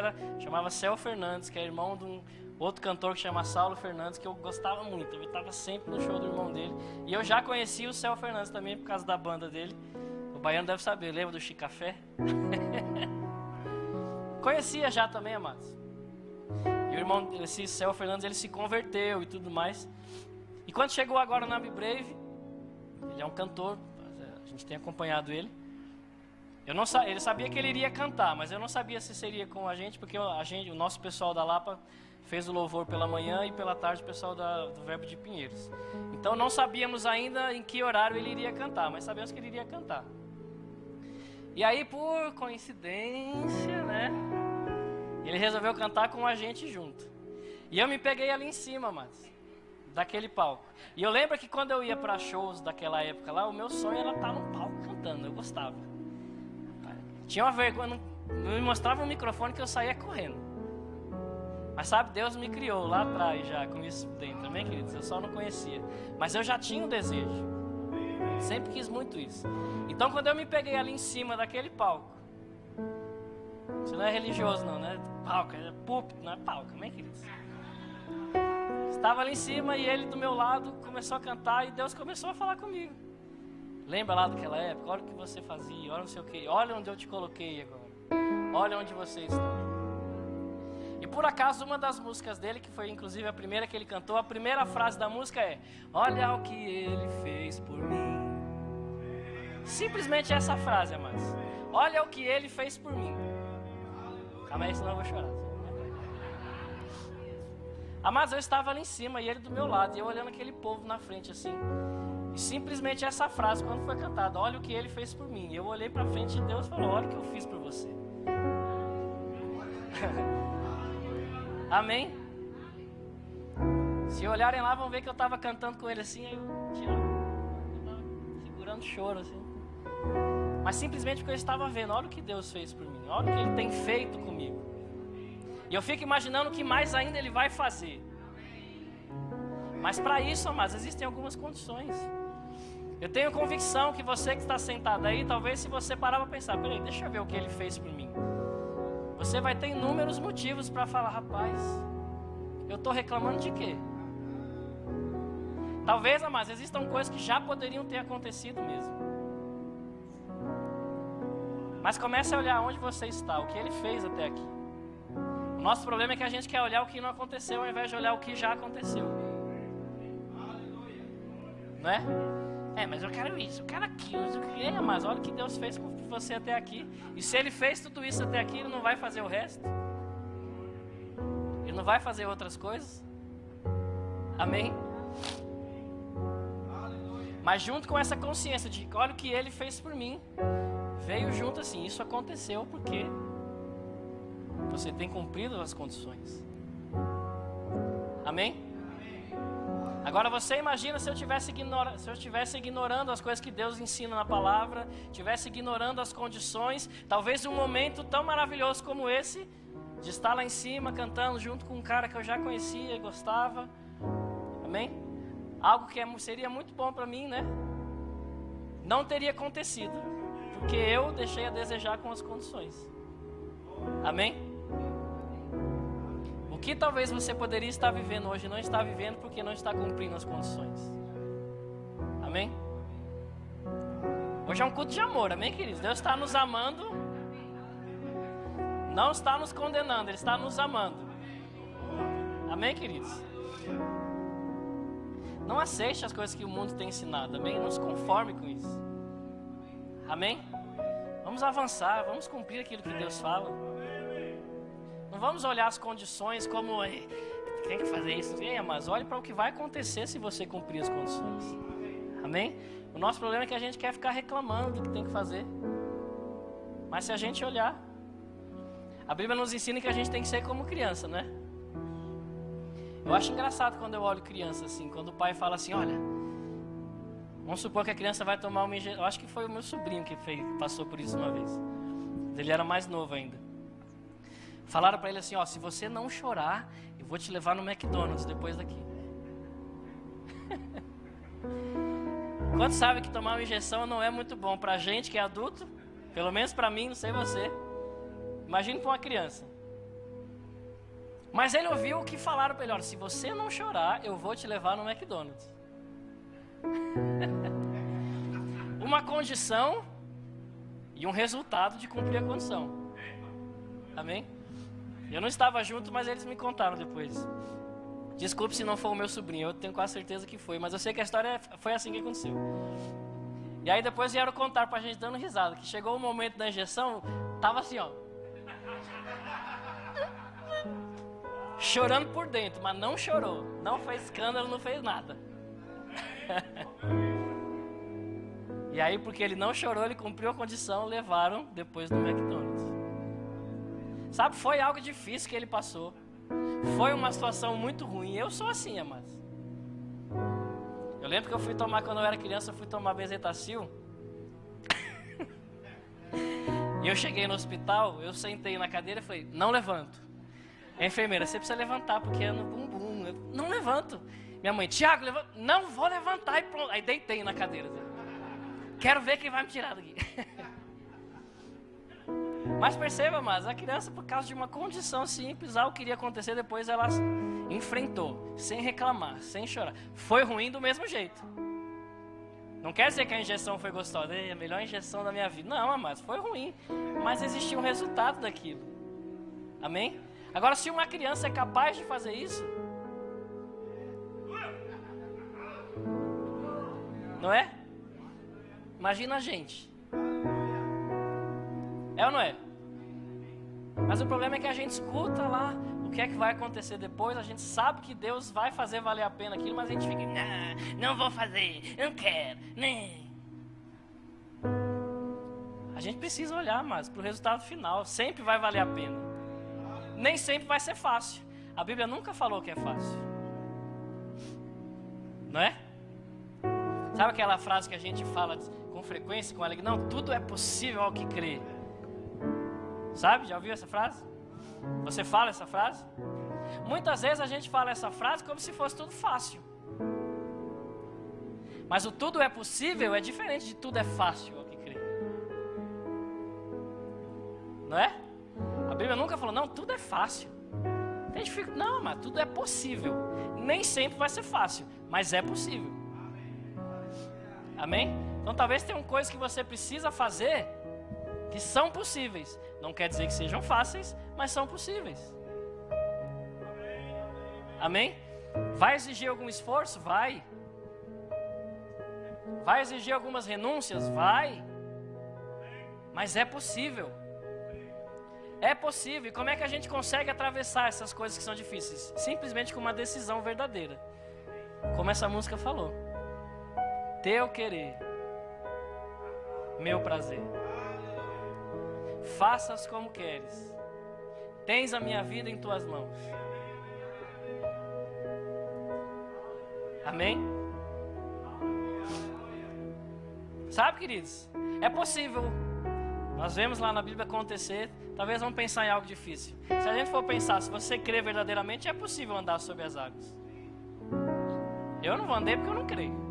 chamava Céu Fernandes, que é irmão de um outro cantor que chama Saulo Fernandes, que eu gostava muito. Eu estava sempre no show do irmão dele. E eu já conheci o Céu Fernandes também por causa da banda dele. O baiano deve saber, lembra do Chicafé? Conhecia já também, amados. E o irmão, esse Céu Fernandes, ele se converteu e tudo mais. E quando chegou agora no Up Brave, ele é um cantor, a gente tem acompanhado ele. Ele sabia que ele iria cantar, mas eu não sabia se seria com a gente, porque o nosso pessoal da Lapa fez o louvor pela manhã e pela tarde o pessoal do Verbo de Pinheiros. Então não sabíamos ainda em que horário ele iria cantar, mas sabemos que ele iria cantar. E aí, por coincidência, né, ele resolveu cantar com a gente junto. E eu me peguei ali em cima, mas daquele palco. E eu lembro que quando eu ia para shows daquela época lá, o meu sonho era estar no palco cantando, eu gostava. Tinha uma vergonha, não me mostrava o microfone que eu saía correndo. Mas sabe, Deus me criou lá atrás já com isso dentro, também, queridos? Eu só não conhecia. Mas eu já tinha um desejo. Sempre quis muito isso. Então quando eu me peguei ali em cima daquele palco, Você não é religioso não, né? Palco, é púlpito, não é palco, amém, queridos? Estava ali em cima e ele do meu lado começou a cantar e Deus começou a falar comigo. Lembra lá daquela época? Olha o que você fazia, olha não sei o que, olha onde eu te coloquei agora. Olha onde você está. E por acaso uma das músicas dele, que foi inclusive a primeira que ele cantou, a primeira frase da música é: olha o que ele fez por mim. Simplesmente essa frase, amados. Olha o que ele fez por mim. Calma aí, senão eu vou chorar. Amados, eu estava ali em cima e ele do meu lado, e eu olhando aquele povo na frente assim. E simplesmente essa frase, quando foi cantada: olha o que ele fez por mim. Eu olhei pra frente e Deus falou: olha o que eu fiz por você. Amém? Se olharem lá, vão ver que eu estava cantando com ele assim, aí eu segurando choro assim. Mas simplesmente porque eu estava vendo, olha o que Deus fez por mim, olha o que Ele tem feito comigo. E eu fico imaginando o que mais ainda Ele vai fazer. Mas para isso, amados, existem algumas condições. Eu tenho convicção que você que está sentado aí, talvez se você parar para pensar: peraí, deixa eu ver o que Ele fez por mim. Você vai ter inúmeros motivos para falar: rapaz, eu estou reclamando de quê? Talvez, amados, existam coisas que já poderiam ter acontecido mesmo. Mas comece a olhar onde você está, o que Ele fez até aqui. O nosso problema é que a gente quer olhar o que não aconteceu ao invés de olhar o que já aconteceu. Não é? É, mas eu quero isso, eu quero aquilo, mas olha o que Deus fez com você até aqui. E se Ele fez tudo isso até aqui, Ele não vai fazer o resto? Ele não vai fazer outras coisas? Amém? Mas junto com essa consciência de olha o que Ele fez por mim, veio junto assim: isso aconteceu porque você tem cumprido as condições. Amém? Agora você imagina se eu estivesse ignorando as coisas que Deus ensina na palavra, estivesse ignorando as condições, talvez um momento tão maravilhoso como esse, de estar lá em cima cantando junto com um cara que eu já conhecia e gostava. Amém? Algo que seria muito bom para mim, né? Não teria acontecido, porque eu deixei a desejar com as condições. Amém? O que talvez você poderia estar vivendo hoje, não está vivendo porque não está cumprindo as condições. Amém? Hoje é um culto de amor, amém, queridos? Deus está nos amando, não está nos condenando, Ele está nos amando. Amém, queridos? Não aceite as coisas que o mundo tem ensinado, amém? Não se conforme com isso. Amém? Vamos avançar, vamos cumprir aquilo que Deus fala. Não vamos olhar as condições como tem que fazer isso, mas olhe para o que vai acontecer se você cumprir as condições. Amém? O nosso problema é que a gente quer ficar reclamando do que tem que fazer. Mas se a gente olhar, a Bíblia nos ensina que a gente tem que ser como criança, né? Eu acho engraçado quando eu olho criança assim, quando o pai fala assim: olha, vamos supor que a criança vai tomar uma injeção. Eu acho que foi o meu sobrinho que passou por isso uma vez. Ele era mais novo ainda. Falaram para ele assim: ó, se você não chorar, eu vou te levar no McDonald's depois daqui. Quantos sabem que tomar uma injeção não é muito bom pra gente que é adulto? Pelo menos pra mim, não sei você. Imagine pra uma criança. Mas ele ouviu o que falaram para ele: olha, se você não chorar, eu vou te levar no McDonald's. Uma condição e um resultado de cumprir a condição. Amém? Eu não estava junto, mas eles me contaram depois. Desculpe se não foi o meu sobrinho, eu tenho quase certeza que foi, mas eu sei que a história foi assim que aconteceu. E aí depois vieram contar pra gente dando risada, que chegou o momento da injeção, tava assim, ó, chorando por dentro, mas não chorou, não fez escândalo, não fez nada. E aí, porque ele não chorou, ele cumpriu a condição, levaram depois no McDonald's. Sabe, foi algo difícil que ele passou. Foi uma situação muito ruim. Eu sou assim, amados. Eu lembro que eu fui tomar, quando eu era criança, eu fui tomar Bezetacil. E eu cheguei no hospital, eu sentei na cadeira e falei: não levanto. A enfermeira: você precisa levantar, porque é no bumbum. Eu não levanto. Minha mãe: Tiago, levanta. Não, vou levantar e pronto. Aí deitei na cadeira. Quero ver quem vai me tirar daqui. Mas perceba, mas a criança, por causa de uma condição simples, algo queria acontecer, depois ela enfrentou, sem reclamar, sem chorar. Foi ruim do mesmo jeito. Não quer dizer que a injeção foi gostosa, é a melhor injeção da minha vida. Não, mas foi ruim. Mas existia um resultado daquilo. Amém? Agora, se uma criança é capaz de fazer isso, não é? Imagina a gente. É ou não é? Mas o problema é que a gente escuta lá o que é que vai acontecer depois. A gente sabe que Deus vai fazer valer a pena aquilo, mas a gente fica, não vou fazer, não quero, nem. A gente precisa olhar, mas para o resultado final, sempre vai valer a pena. Nem sempre vai ser fácil. A Bíblia nunca falou que é fácil. Não é? Sabe aquela frase que a gente fala com frequência, com alegria? Não, tudo é possível ao que crê. Sabe? Já ouviu essa frase? Você fala essa frase? Muitas vezes a gente fala essa frase como se fosse tudo fácil. Mas o tudo é possível é diferente de tudo é fácil ao que crê. Não é? A Bíblia nunca falou, não, tudo é fácil. Tem dificuldade. Não, mas tudo é possível. Nem sempre vai ser fácil, mas é possível. Amém? Então talvez tenham coisas que você precisa fazer que são possíveis. Não quer dizer que sejam fáceis, mas são possíveis. Amém? Vai exigir algum esforço? Vai. Vai exigir algumas renúncias? Vai. Mas é possível. É possível. E como é que a gente consegue atravessar essas coisas que são difíceis? Simplesmente com uma decisão verdadeira. Como essa música falou. Teu querer, meu prazer. Faças como queres. Tens a minha vida em tuas mãos. Amém? Sabe, queridos? É possível. Nós vemos lá na Bíblia acontecer. Talvez vamos pensar em algo difícil. Se a gente for pensar, se você crer verdadeiramente, é possível andar sobre as águas. Eu não vou andar porque eu não creio.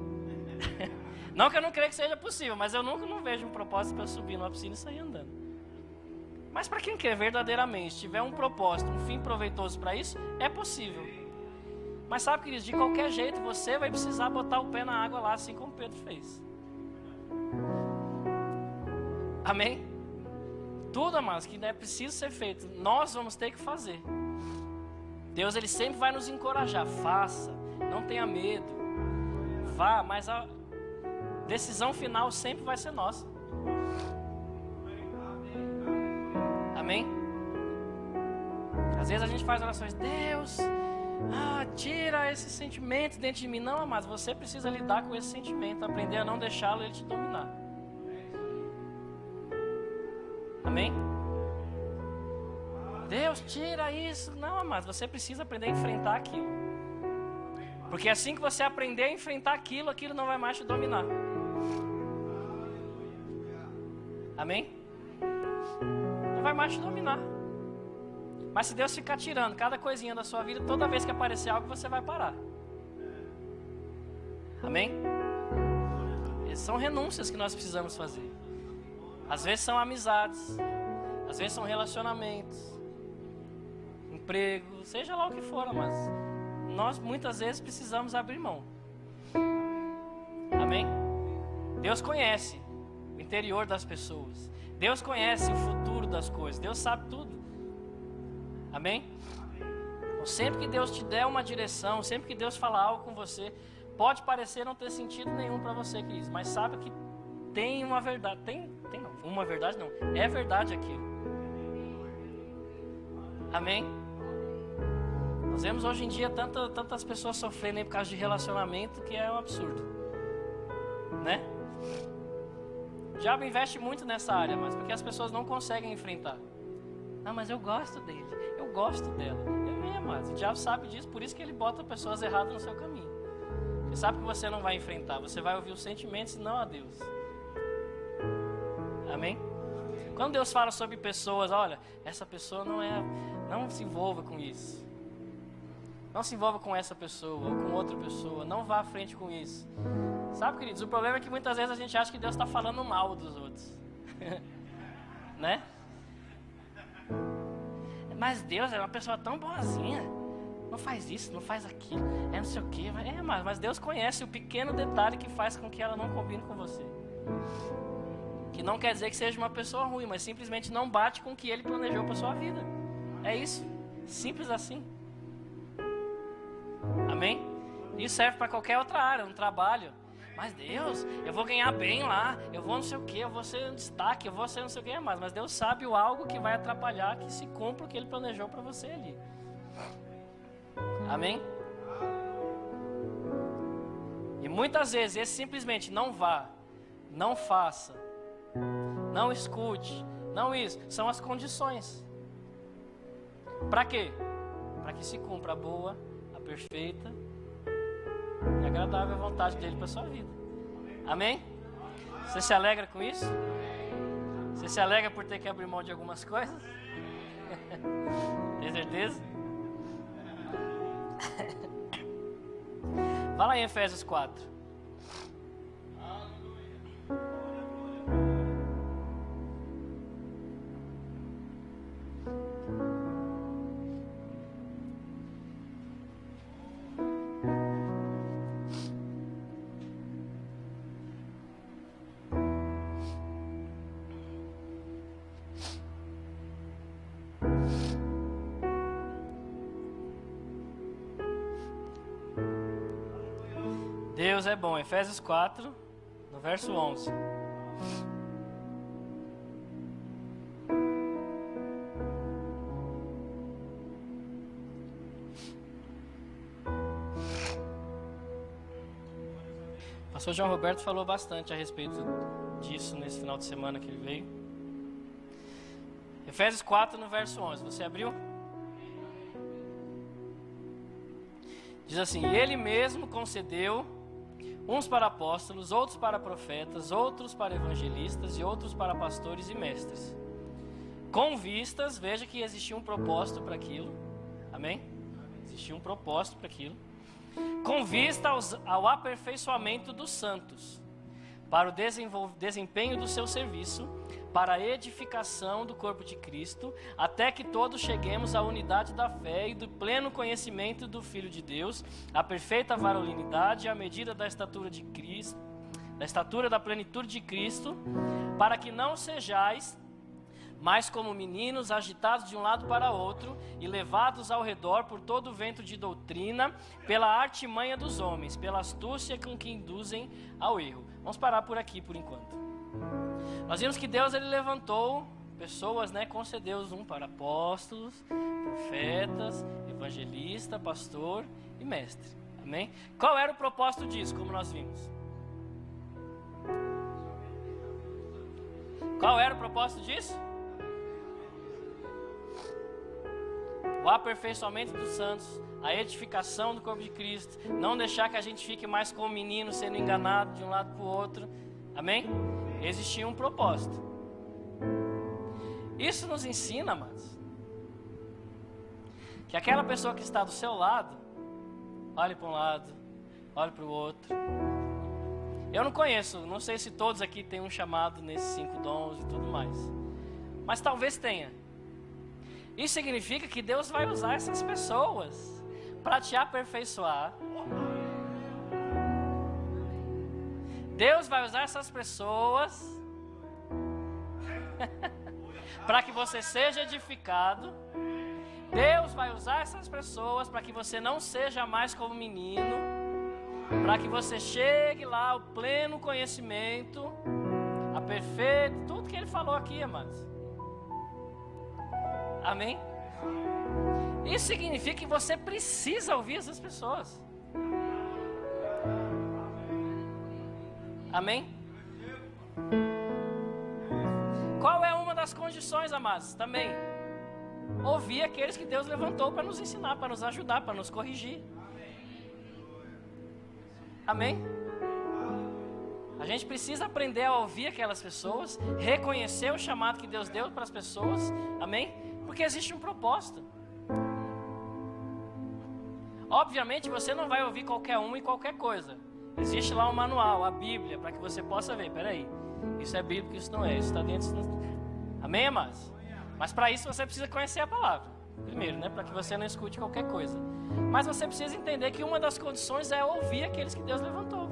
Não que eu não creio que seja possível, mas eu nunca não vejo um propósito para subir numa piscina e sair andando. Mas para quem quer verdadeiramente, tiver um propósito, um fim proveitoso para isso, é possível. Mas sabe, queridos, de qualquer jeito você vai precisar botar o pé na água lá, assim como Pedro fez. Amém? Tudo, amados, que é preciso ser feito, nós vamos ter que fazer. Deus, Ele sempre vai nos encorajar. Faça, não tenha medo. Vá, mas a decisão final sempre vai ser nossa. Amém? Às vezes a gente faz orações, Deus, tira esse sentimento dentro de mim. Não, amados, você precisa lidar com esse sentimento, aprender a não deixá-lo ele te dominar. Amém? Deus, tira isso. Não, amados, você precisa aprender a enfrentar aquilo. Porque assim que você aprender a enfrentar aquilo, aquilo não vai mais te dominar. Amém? Não vai mais te dominar. Mas se Deus ficar tirando cada coisinha da sua vida, toda vez que aparecer algo, você vai parar. Amém? Essas são renúncias que nós precisamos fazer. Às vezes são amizades, às vezes são relacionamentos, emprego, seja lá o que for, mas nós muitas vezes precisamos abrir mão. Amém? Deus conhece o interior das pessoas. Deus conhece o futuro das coisas. Deus sabe tudo. Amém? Então, sempre que Deus te der uma direção, sempre que Deus falar algo com você, pode parecer não ter sentido nenhum para você, queridos, mas sabe que tem uma verdade. Uma verdade não. É verdade aquilo. Amém? Nós vemos hoje em dia tantas pessoas sofrendo aí por causa de relacionamento que é um absurdo. Né? O diabo investe muito nessa área, mas porque as pessoas não conseguem enfrentar. Ah, mas eu gosto dele, eu gosto dela. Mas o diabo sabe disso, por isso que ele bota pessoas erradas no seu caminho. Ele sabe que você não vai enfrentar, você vai ouvir os sentimentos e não a Deus. Amém? Quando Deus fala sobre pessoas, olha, essa pessoa não se envolva com isso. Não se envolva com essa pessoa ou com outra pessoa, não vá à frente com isso. Sabe, queridos, o problema é que muitas vezes a gente acha que Deus está falando mal dos outros. Né? mas Deus é uma pessoa tão boazinha. Não faz isso, não faz aquilo, não sei o quê. Mas Deus conhece o pequeno detalhe que faz com que ela não combine com você. Que não quer dizer que seja uma pessoa ruim, mas simplesmente não bate com o que Ele planejou para sua vida. É isso, simples assim. Amém? Isso serve para qualquer outra área, no trabalho. Mas Deus, eu vou ganhar bem lá, eu vou não sei o que, eu vou ser um destaque, eu vou ser não sei o que mais. Mas Deus sabe o algo que vai atrapalhar que se cumpra o que Ele planejou para você ali. Amém? E muitas vezes esse simplesmente não vá, não faça, não escute, não isso, são as condições. Para quê? Para que se cumpra a boa, a perfeita e agradável vontade dele para a sua vida. Amém? Você se alegra com isso? Você se alegra por ter que abrir mão de algumas coisas? Tem certeza? Vai lá em Efésios 4. Deus é bom. Efésios 4, no verso 11. O pastor João Roberto falou bastante a respeito disso nesse final de semana que ele veio. Efésios 4, no verso 11. Você abriu? Diz assim: Ele mesmo concedeu uns para apóstolos, outros para profetas, outros para evangelistas e outros para pastores e mestres. Com vistas, veja que existia um propósito para aquilo. Amém? Existia um propósito para aquilo. Com vista ao aperfeiçoamento dos santos, para o desempenho do seu serviço, para a edificação do corpo de Cristo, até que todos cheguemos à unidade da fé e do pleno conhecimento do Filho de Deus, à perfeita varolinidade, à medida da estatura de Cristo, da estatura da plenitude de Cristo, para que não sejais mais como meninos agitados de um lado para outro e levados ao redor por todo o vento de doutrina, pela artimanha dos homens, pela astúcia com que induzem ao erro. Vamos parar por aqui por enquanto. Nós vimos que Deus ele levantou pessoas, concedeu um para apóstolos, profetas, evangelista, pastor e mestre. Amém? Qual era o propósito disso, como nós vimos? Qual era o propósito disso? O aperfeiçoamento dos santos, a edificação do corpo de Cristo, não deixar que a gente fique mais como menino sendo enganado de um lado para o outro. Amém? Existia um propósito. Isso nos ensina, amados, que aquela pessoa que está do seu lado, olhe para um lado, olhe para o outro. Eu não conheço, não sei se todos aqui têm um chamado nesses 5 dons e tudo mais, mas talvez tenha. Isso significa que Deus vai usar essas pessoas para te aperfeiçoar. Deus vai usar essas pessoas para que você seja edificado. Deus vai usar essas pessoas para que você não seja mais como menino, para que você chegue lá ao pleno conhecimento, a perfeito, tudo que Ele falou aqui, amados. Amém? Isso significa que você precisa ouvir essas pessoas. Amém? Qual é uma das condições, amados? Também ouvir aqueles que Deus levantou para nos ensinar, para nos ajudar, para nos corrigir. Amém? A gente precisa aprender a ouvir aquelas pessoas, reconhecer o chamado que Deus deu para as pessoas. Amém? Porque existe um propósito. Obviamente você não vai ouvir qualquer um e qualquer coisa. Existe lá um manual, a Bíblia, para que você possa ver. Peraí, isso é bíblico, isso não é, isso está dentro, isso não... Amém, amados? Mas para isso você precisa conhecer a palavra. Primeiro, né? Para que você não escute qualquer coisa. Mas você precisa entender que uma das condições é ouvir aqueles que Deus levantou.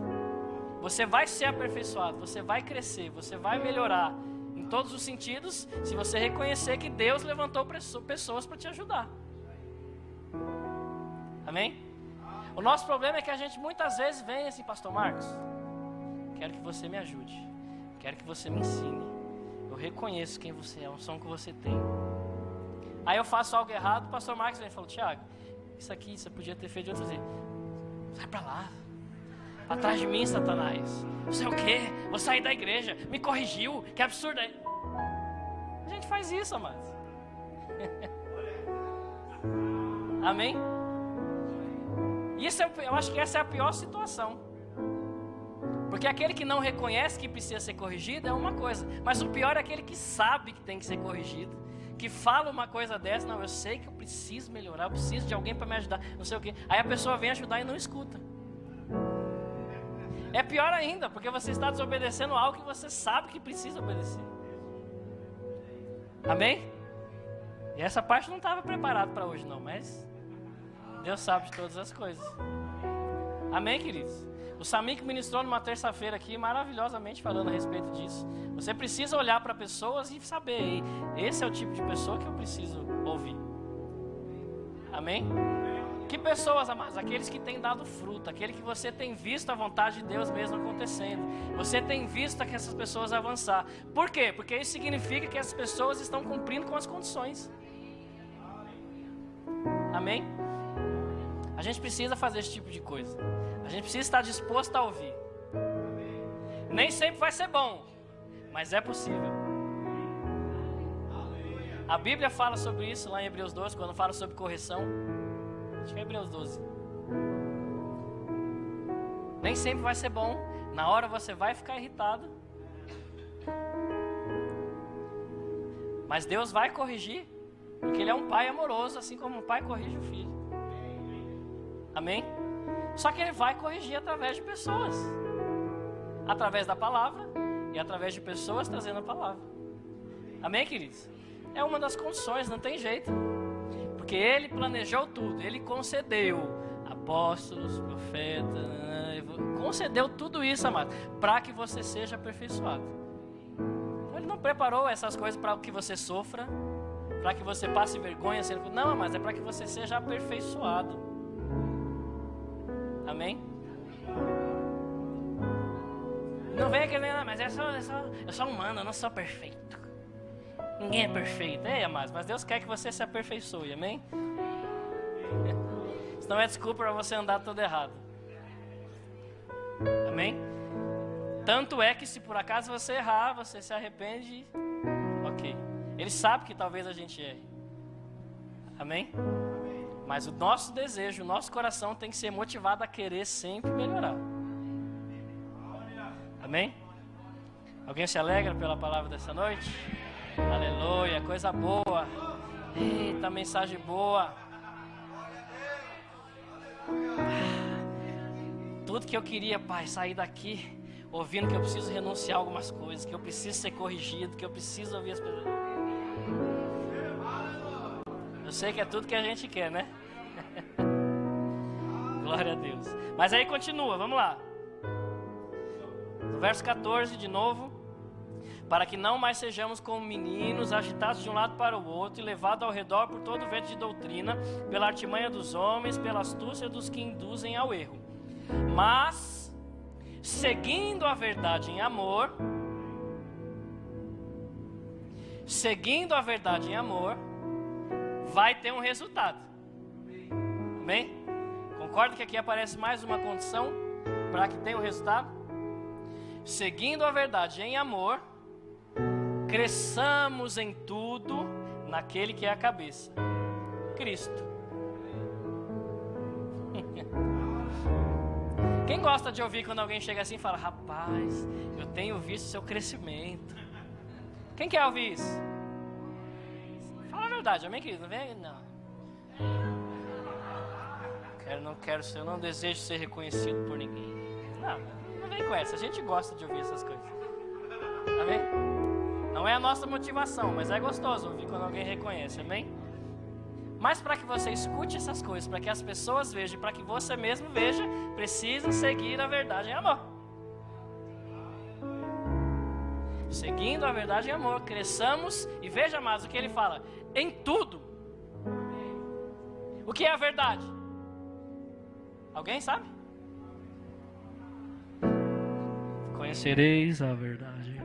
Você vai ser aperfeiçoado, você vai crescer, você vai melhorar em todos os sentidos, se você reconhecer que Deus levantou pessoas para te ajudar. Amém? O nosso problema é que a gente muitas vezes vem assim, pastor Marcos, quero que você me ajude, quero que você me ensine, eu reconheço quem você é, a unção que você tem. Aí eu faço algo errado, o pastor Marcos vem e fala, Tiago, isso aqui você podia ter feito de outro jeito. Sai pra lá, atrás de mim, Satanás. Não sei o que, vou sair da igreja, me corrigiu, que absurdo é. A gente faz isso, amados. Amém? Isso eu acho que essa é a pior situação. Porque aquele que não reconhece que precisa ser corrigido é uma coisa, mas o pior é aquele que sabe que tem que ser corrigido, que fala uma coisa dessa, não, eu sei que eu preciso melhorar, eu preciso de alguém para me ajudar, não sei o que. Aí a pessoa vem ajudar e não escuta. É pior ainda, porque você está desobedecendo algo que você sabe que precisa obedecer. Amém? E essa parte não estava preparado para hoje não, mas Deus sabe de todas as coisas. Amém, queridos? O Samik ministrou numa terça-feira aqui, maravilhosamente falando a respeito disso. Você precisa olhar para pessoas e saber, esse é o tipo de pessoa que eu preciso ouvir. Amém? Que pessoas, amados? Aqueles que têm dado fruto, aquele que você tem visto a vontade de Deus mesmo acontecendo. Você tem visto que essas pessoas avançar. Por quê? Porque isso significa que as pessoas estão cumprindo com as condições. Amém? A gente precisa fazer esse tipo de coisa. A gente precisa estar disposto a ouvir. Nem sempre vai ser bom, mas é possível. A Bíblia fala sobre isso lá em Hebreus 12, quando fala sobre correção. Acho que é Hebreus 12. Nem sempre vai ser bom. Na hora você vai ficar irritado. Mas Deus vai corrigir, porque Ele é um pai amoroso, assim como um pai corrige o filho. Amém? Só que Ele vai corrigir através de pessoas. Através da palavra e através de pessoas trazendo a palavra. Amém, queridos? É uma das condições, não tem jeito. Porque Ele planejou tudo, Ele concedeu apóstolos, profetas, concedeu tudo isso, amado, para que você seja aperfeiçoado. Ele não preparou essas coisas para que você sofra, para que você passe vergonha, não, mas é para que você seja aperfeiçoado. Amém? Não vem aquele, mas eu sou humano, eu não sou perfeito. Ninguém é perfeito, amados, mas Deus quer que você se aperfeiçoe, amém? Isso não é desculpa para você andar todo errado. Amém? Tanto é que se por acaso você errar, você se arrepende, ok. Ele sabe que talvez a gente erre. Amém? Mas o nosso desejo, o nosso coração tem que ser motivado a querer sempre melhorar. Amém? Alguém se alegra pela palavra dessa noite? Aleluia, coisa boa. Eita, mensagem boa. Tudo que eu queria, Pai, sair daqui ouvindo que eu preciso renunciar a algumas coisas, que eu preciso ser corrigido, que eu preciso ouvir as pessoas. Eu sei que é tudo que a gente quer, né? Glória a Deus. Mas aí continua, vamos lá. No verso 14 de novo. Para que não mais sejamos como meninos, agitados de um lado para o outro e levados ao redor por todo vento de doutrina, pela artimanha dos homens, pela astúcia dos que induzem ao erro. Mas, seguindo a verdade em amor, vai ter um resultado. Amém? Concorda que aqui aparece mais uma condição para que tenha um resultado? Seguindo a verdade em amor, cresçamos em tudo naquele que é a cabeça, Cristo. Quem gosta de ouvir quando alguém chega assim e fala, rapaz, eu tenho visto seu crescimento? Quem quer ouvir isso? Fala a verdade, amém, querido? Não vem, não. Eu não desejo ser reconhecido por ninguém. Não vem com essa, a gente gosta de ouvir essas coisas. Amém? Não é a nossa motivação, mas é gostoso ouvir quando alguém reconhece, amém? Mas para que você escute essas coisas, para que as pessoas vejam, para que você mesmo veja, precisa seguir a verdade em amor. Seguindo a verdade em amor, cresçamos. E veja, amados, o que ele fala: em tudo. O que é a verdade? Alguém sabe? Conhecereis a verdade.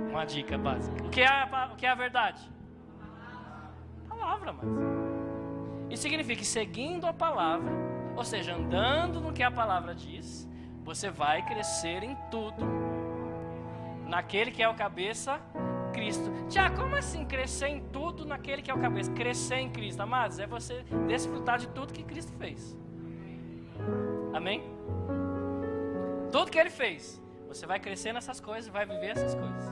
Uma dica básica. O que é a verdade? Palavra, mas isso significa que seguindo a palavra, ou seja, andando no que a palavra diz, você vai crescer em tudo, naquele que é o cabeça, Cristo. Tiago, como assim crescer em tudo naquele que é o cabeça? Crescer em Cristo, amados, é você desfrutar de tudo que Cristo fez. Amém? Tudo que Ele fez, você vai crescer nessas coisas e vai viver essas coisas.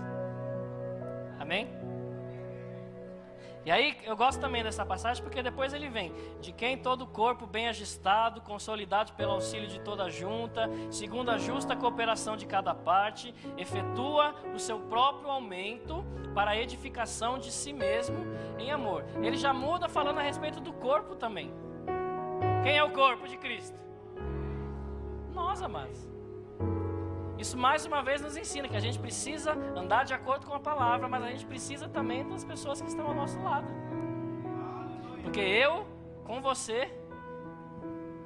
Amém? E aí eu gosto também dessa passagem porque depois ele vem: de quem todo o corpo bem ajustado, consolidado pelo auxílio de toda a junta, segundo a justa cooperação de cada parte, efetua o seu próprio aumento para a edificação de si mesmo em amor. Ele já muda falando a respeito do corpo também. Quem é o corpo de Cristo? Nós, amados. Isso mais uma vez nos ensina que a gente precisa andar de acordo com a palavra, mas a gente precisa também das pessoas que estão ao nosso lado. Porque eu, com você,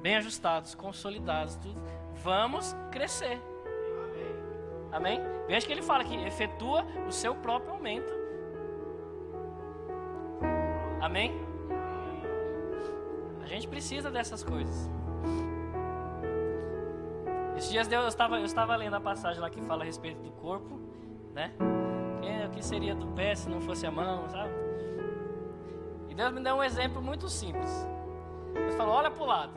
bem ajustados, consolidados, tudo, vamos crescer. Amém? Veja que ele fala que efetua o seu próprio aumento. Amém? A gente precisa dessas coisas. Esses dias eu estava lendo a passagem lá que fala a respeito do corpo, né? O que seria do pé se não fosse a mão, sabe? E Deus me deu um exemplo muito simples. Deus falou: olha para o lado.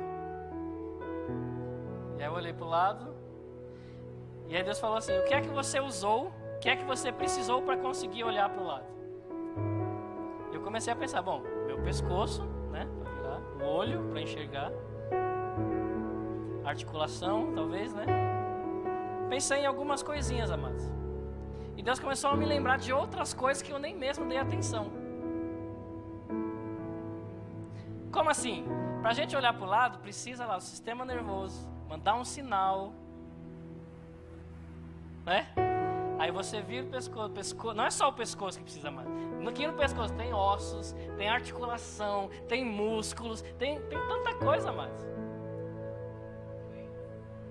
E aí eu olhei para o lado. E aí Deus falou assim: o que é que você usou? O que é que você precisou para conseguir olhar para o lado? Eu comecei a pensar: bom, meu pescoço, né? Para virar, o olho para enxergar. Articulação, talvez, né? Pensei em algumas coisinhas, amados. E Deus começou a me lembrar de outras coisas que eu nem mesmo dei atenção. Como assim? Pra gente olhar para o lado, precisa lá o sistema nervoso mandar um sinal, né? Aí você vira o pescoço. Não é só o pescoço que precisa mais. Aqui no pescoço tem ossos, tem articulação, tem músculos, tem tanta coisa mais.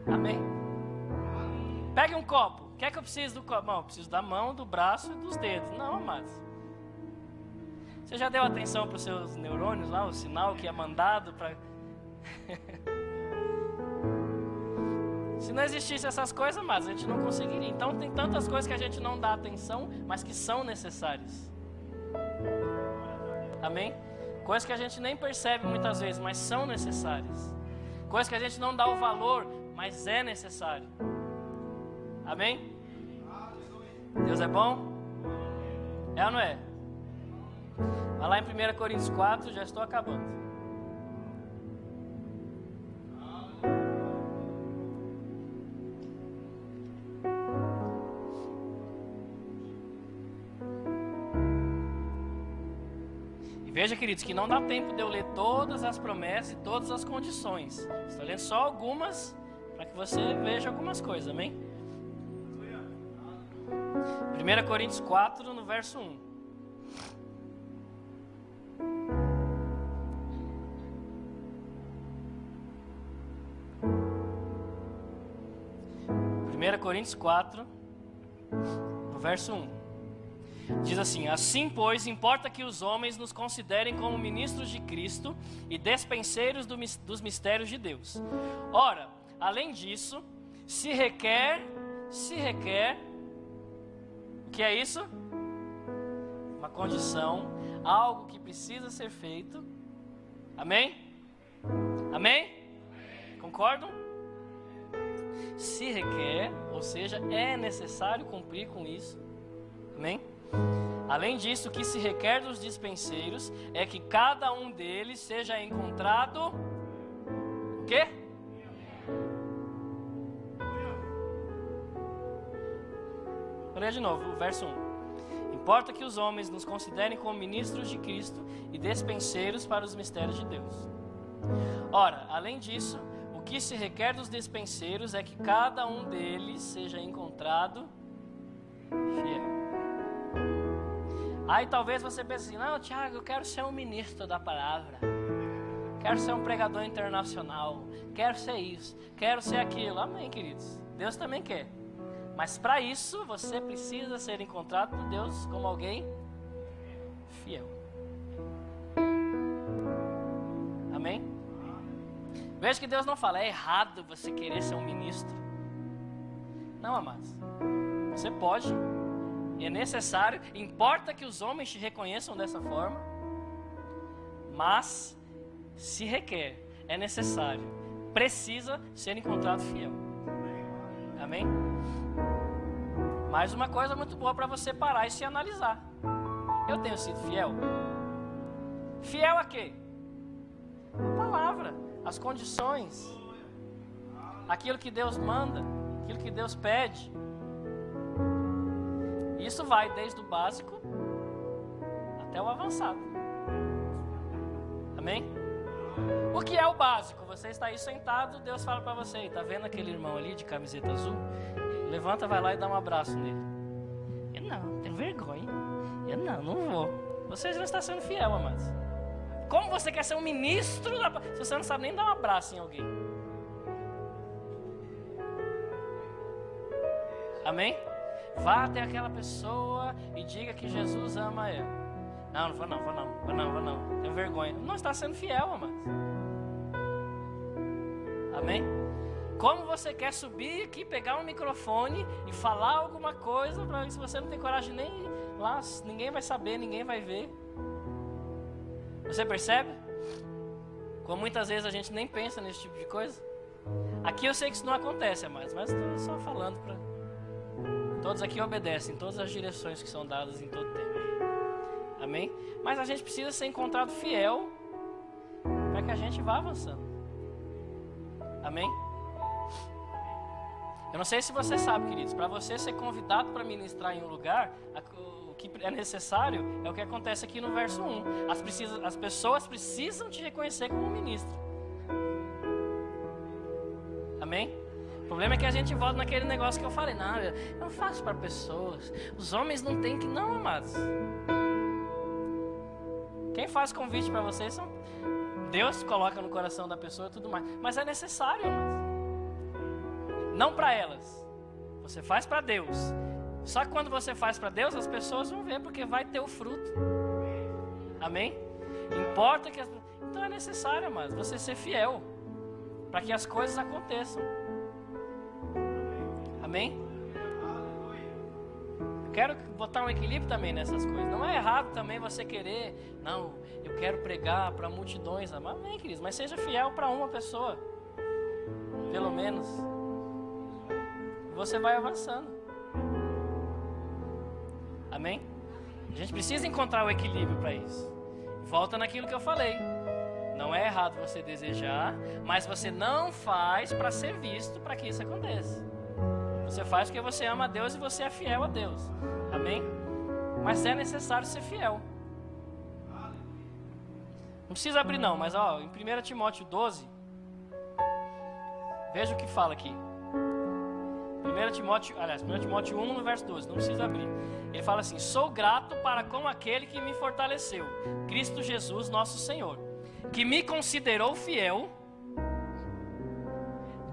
Amém? Pegue um copo. O que é que eu preciso do copo? Não, eu preciso da mão, do braço e dos dedos. Não, amados. Você já deu atenção para os seus neurônios lá? O sinal que é mandado para... Se não existisse essas coisas, amados, a gente não conseguiria. Então tem tantas coisas que a gente não dá atenção, mas que são necessárias. Amém? Coisas que a gente nem percebe muitas vezes, mas são necessárias. Coisas que a gente não dá o valor, mas é necessário. Amém? Deus é bom? É ou não é? Vai lá em 1 Coríntios 4, já estou acabando. E veja, queridos, que não dá tempo de eu ler todas as promessas e todas as condições. Estou lendo só algumas, para que você veja algumas coisas, amém? 1 Coríntios 4, no verso 1. Coríntios 4, no verso 1. Diz assim: assim, pois, importa que os homens nos considerem como ministros de Cristo e despenseiros dos mistérios de Deus. Ora, além disso, se requer, o que é isso? Uma condição, algo que precisa ser feito. Amém? Amém? Concordam? Se requer, ou seja, é necessário cumprir com isso. Amém? Além disso, o que se requer dos dispenseiros é que cada um deles seja encontrado o quê? Vou ler de novo, o verso 1. Importa que os homens nos considerem como ministros de Cristo e despenseiros para os mistérios de Deus. Ora, além disso, o que se requer dos despenseiros é que cada um deles seja encontrado fiel. Aí talvez você pense assim, não, Tiago, eu quero ser um ministro da palavra, quero ser um pregador internacional, quero ser isso, quero ser aquilo. Amém, queridos, Deus também quer. Mas para isso, você precisa ser encontrado por Deus como alguém fiel. Amém? Veja que Deus não fala, é errado você querer ser um ministro. Não, amados, você pode. E é necessário, importa que os homens te reconheçam dessa forma, mas se requer, é necessário, precisa ser encontrado fiel. Amém? Mais uma coisa muito boa para você parar e se analisar. Eu tenho sido fiel? Fiel a quê? A palavra, as condições, aquilo que Deus manda, aquilo que Deus pede. Isso vai desde o básico até o avançado. Amém? O que é o básico? Você está aí sentado, Deus fala para você, está vendo aquele irmão ali de camiseta azul? Levanta, vai lá e dá um abraço nele. Eu não, tenho vergonha. Eu não vou. Você já está sendo fiel, amados. Como você quer ser um ministro se você não sabe nem dar um abraço em alguém? Amém? Vá até aquela pessoa e diga que Jesus ama ela. Não vou não. Tenho vergonha. Não está sendo fiel, amados. Amém? Como você quer subir aqui, pegar um microfone e falar alguma coisa, para se você não tem coragem nem lá, ninguém vai saber, ninguém vai ver. Você percebe? Como muitas vezes a gente nem pensa nesse tipo de coisa. Aqui eu sei que isso não acontece, amados, mas estou só falando para... Todos aqui obedecem todas as direções que são dadas em todo tempo. Amém? Mas a gente precisa ser encontrado fiel para que a gente vá avançando. Amém? Eu não sei se você sabe, queridos, para você ser convidado para ministrar em um lugar, o que é necessário é o que acontece aqui no verso 1. As pessoas precisam te reconhecer como ministro. Amém? O problema é que a gente volta naquele negócio que eu falei, não, eu não faço para pessoas, os homens não têm que... Não, amados. Quem faz convite para vocês são... Deus coloca no coração da pessoa e tudo mais, mas é necessário, amados. Não para elas, você faz para Deus. Só que quando você faz para Deus, as pessoas vão ver, porque vai ter o fruto. Amém? Importa que... Então é necessário, amados, você ser fiel para que as coisas aconteçam. Amém? Quero botar um equilíbrio também nessas coisas. Não é errado também você querer, não, eu quero pregar para multidões. Amém, queridos, mas seja fiel para uma pessoa, pelo menos. Você vai avançando. Amém? A gente precisa encontrar o equilíbrio para isso. Volta naquilo que eu falei. Não é errado você desejar, mas você não faz para ser visto para que isso aconteça. Você faz porque você ama a Deus e você é fiel a Deus. Amém? Mas é necessário ser fiel. Não precisa abrir não, mas ó, em 1 Timóteo 12, veja o que fala aqui. 1 Timóteo 1, no verso 12, não precisa abrir. Ele fala assim: sou grato para com aquele que me fortaleceu, Cristo Jesus nosso Senhor, que me considerou fiel,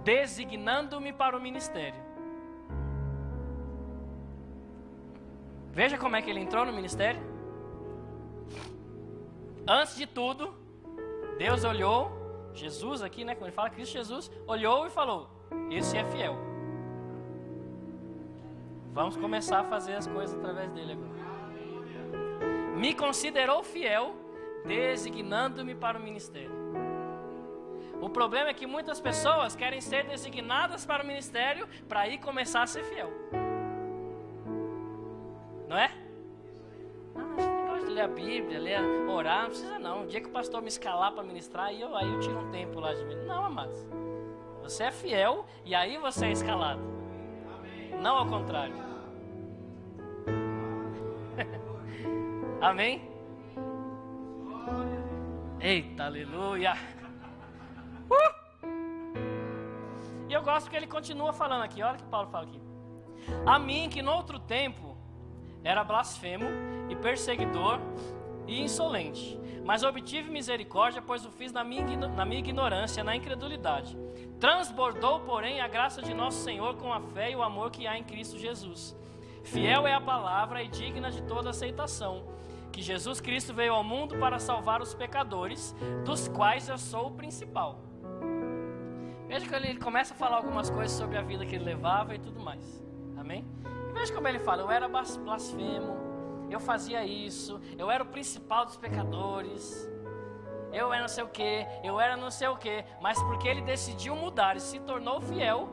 designando-me para o ministério. Veja como é que ele entrou no ministério. Antes de tudo, Deus olhou, Jesus aqui, né, quando ele fala Cristo Jesus, olhou e falou: esse é fiel. Vamos começar a fazer as coisas através dele agora. Me considerou fiel, designando-me para o ministério. O problema é que muitas pessoas querem ser designadas para o ministério para aí começar a ser fiel. Não é? Não, esse negócio de ler a Bíblia, orar, não precisa não. O dia que o pastor me escalar para ministrar, aí eu tiro um tempo lá de mim. Não, amados. Você é fiel e aí você é escalado. Não ao contrário. Amém? Eita, aleluia. E eu gosto que ele continua falando aqui. Olha o que Paulo fala aqui. A mim que no outro tempo era blasfemo e perseguidor e insolente, mas obtive misericórdia, pois o fiz na minha ignorância, na incredulidade. Transbordou, porém, a graça de nosso Senhor com a fé e o amor que há em Cristo Jesus. Fiel é a palavra e digna de toda aceitação, que Jesus Cristo veio ao mundo para salvar os pecadores, dos quais eu sou o principal. Veja que ele começa a falar algumas coisas sobre a vida que ele levava e tudo mais. Amém? E veja como ele fala: eu era blasfemo, eu fazia isso, eu era o principal dos pecadores, eu era não sei o que, eu era não sei o que, mas porque ele decidiu mudar e se tornou fiel.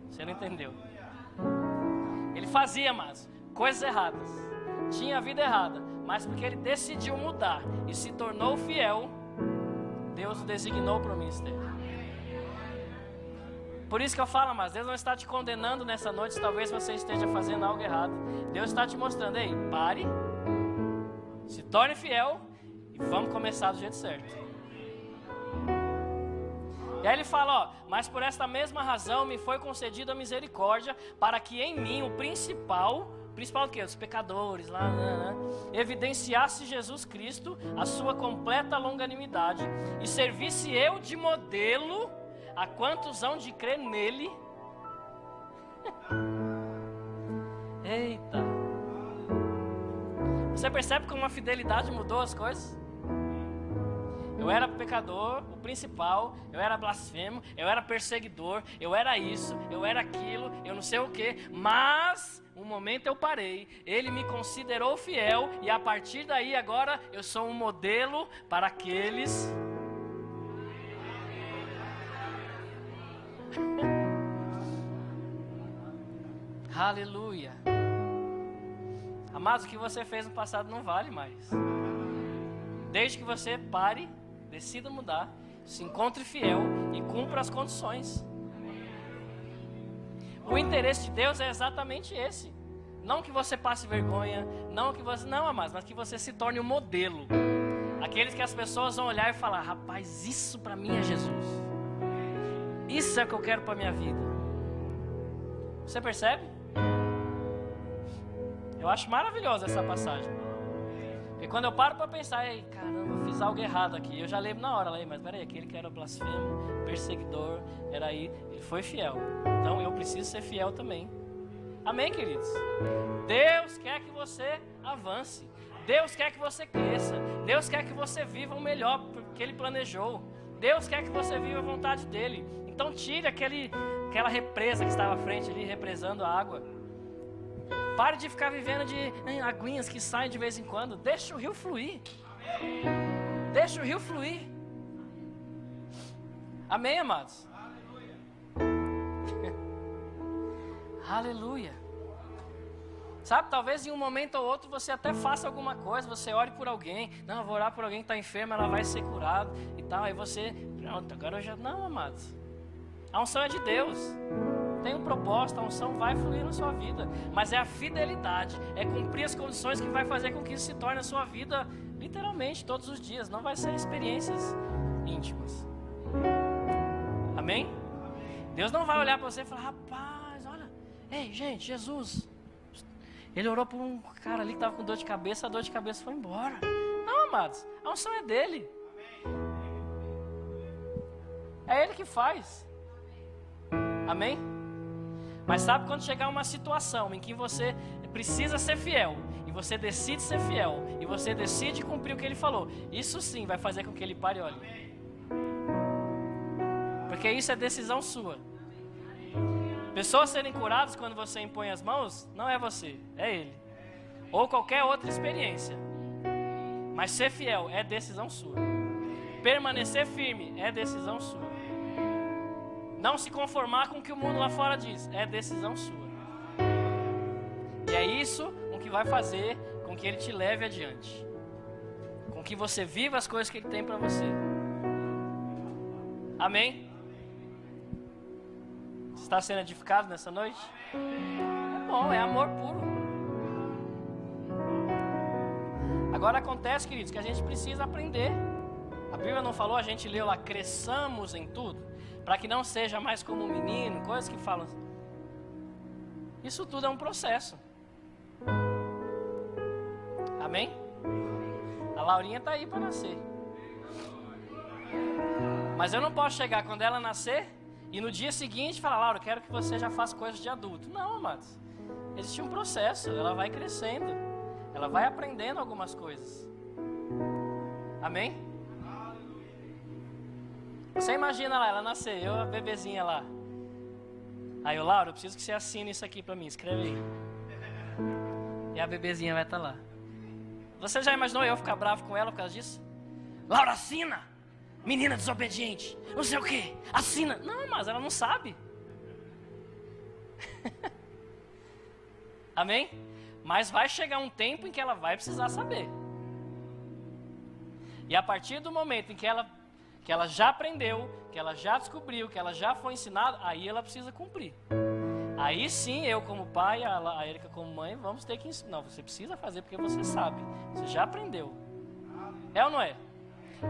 Você não entendeu? Ele fazia, mas coisas erradas, tinha a vida errada, mas porque ele decidiu mudar e se tornou fiel, Deus o designou para o ministério. Por isso que eu falo, mas Deus não está te condenando nessa noite se talvez você esteja fazendo algo errado. Deus está te mostrando: ei, pare, se torne fiel e vamos começar do jeito certo. E aí ele fala, ó: mas por esta mesma razão me foi concedida a misericórdia, para que em mim o principal do que? Os pecadores, evidenciasse Jesus Cristo, a sua completa longanimidade, e servisse eu de modelo a quantos hão de crer nele. Eita! Você percebe como a fidelidade mudou as coisas? Eu era pecador, o principal, eu era blasfemo, eu era perseguidor, eu era isso, eu era aquilo, eu não sei o que, mas um momento eu parei, ele me considerou fiel e a partir daí agora eu sou um modelo para aqueles. Aleluia. Amados, o que você fez no passado não vale mais. Desde que você pare, decida mudar, se encontre fiel e cumpra as condições. O interesse de Deus é exatamente esse. Não que você passe vergonha, não, amados, mas que você se torne um modelo. Aqueles que as pessoas vão olhar e falar: rapaz, isso para mim é Jesus. Isso é o que eu quero para minha vida. Você percebe? Eu acho maravilhosa essa passagem. Porque quando eu paro para pensar: ei, caramba, eu fiz algo errado aqui, eu já lembro na hora, mas peraí, aquele que era blasfemo, perseguidor, era aí, ele foi fiel. Então eu preciso ser fiel também. Amém, queridos? Deus quer que você avance. Deus quer que você cresça. Deus quer que você viva o melhor que Ele planejou. Deus quer que você viva a vontade dEle. Então tire aquela represa que estava à frente ali, represando a água. Pare de ficar vivendo de aguinhas que saem de vez em quando. Deixa o rio fluir. Deixa o rio fluir. Amém, amados? Aleluia. Sabe, talvez em um momento ou outro você até faça alguma coisa, você ore por alguém. Não, eu vou orar por alguém que está enfermo, ela vai ser curada e tal. Aí você, pronto, agora eu já... Não, amados. A unção é de Deus. Tem um propósito, a unção vai fluir na sua vida. Mas é a fidelidade, é cumprir as condições que vai fazer com que isso se torne a sua vida, literalmente, todos os dias. Não vai ser experiências íntimas. Amém? Deus não vai olhar para você e falar: rapaz, olha, ei, gente, Jesus, ele orou por um cara ali que estava com dor de cabeça, a dor de cabeça foi embora. Não, amados, a unção é dele. É ele que faz. Amém? Mas sabe quando chegar uma situação em que você precisa ser fiel, e você decide ser fiel, e você decide cumprir o que ele falou, isso sim vai fazer com que ele pare e olhe. Porque isso é decisão sua. Pessoas serem curadas quando você impõe as mãos, não é você, é ele. Ou qualquer outra experiência. Mas ser fiel é decisão sua. Permanecer firme é decisão sua. Não se conformar com o que o mundo lá fora diz, é decisão sua. E é isso o que vai fazer com que ele te leve adiante. Com que você viva as coisas que ele tem para você. Amém? Você está sendo edificado nessa noite? É bom, é amor puro. Agora acontece, queridos, que a gente precisa aprender. A Bíblia não falou, a gente leu lá, cresçamos em tudo, para que não seja mais como um menino, coisas que falam. Isso tudo é um processo. Amém? A Laurinha está aí para nascer. Mas eu não posso chegar quando ela nascer e no dia seguinte falar, Laura, eu quero que você já faça coisas de adulto. Não, amados. Existe um processo, ela vai crescendo. Ela vai aprendendo algumas coisas. Amém? Você imagina lá, ela nascer, eu a bebezinha lá. Aí eu, Laura, eu preciso que você assine isso aqui para mim, escreve aí. E a bebezinha vai estar lá. Você já imaginou eu ficar bravo com ela por causa disso? Laura, assina! Menina desobediente, não sei o que, assina. Não, mas ela não sabe. Amém? Mas vai chegar um tempo em que ela vai precisar saber. E a partir do momento em que ela já aprendeu, que ela já descobriu, que ela já foi ensinada, aí ela precisa cumprir. Aí sim, eu como pai, a Erika como mãe, vamos ter que ensinar. Não, você precisa fazer porque você sabe. Você já aprendeu. É ou não é?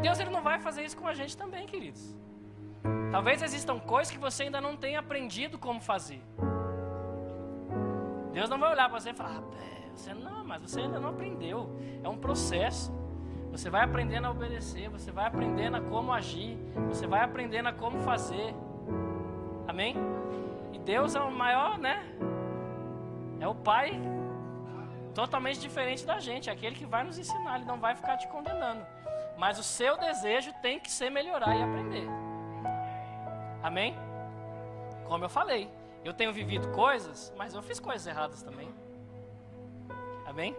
Deus ele não vai fazer isso com a gente também, queridos. Talvez existam coisas que você ainda não tenha aprendido como fazer. Deus não vai olhar para você e falar, mas você ainda não aprendeu. É um processo. Você vai aprendendo a obedecer, você vai aprendendo a como agir, você vai aprendendo a como fazer. Amém? E Deus é o maior, né? É o Pai totalmente diferente da gente, é aquele que vai nos ensinar, ele não vai ficar te condenando. Mas o seu desejo tem que ser melhorar e aprender. Amém? Como eu falei, eu tenho vivido coisas, mas eu fiz coisas erradas também. Amém?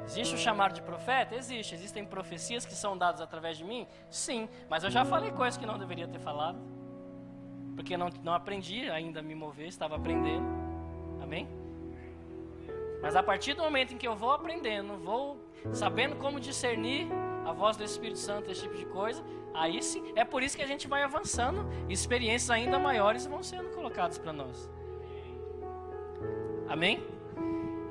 Existe o chamado de profeta? Existe. Existem profecias que são dadas através de mim? Sim. Mas eu já falei coisas que não deveria ter falado. Porque não aprendi ainda a me mover, estava aprendendo. Amém? Mas a partir do momento em que eu vou aprendendo, vou sabendo como discernir a voz do Espírito Santo, esse tipo de coisa, aí sim, é por isso que a gente vai avançando e experiências ainda maiores vão sendo colocadas para nós. Amém?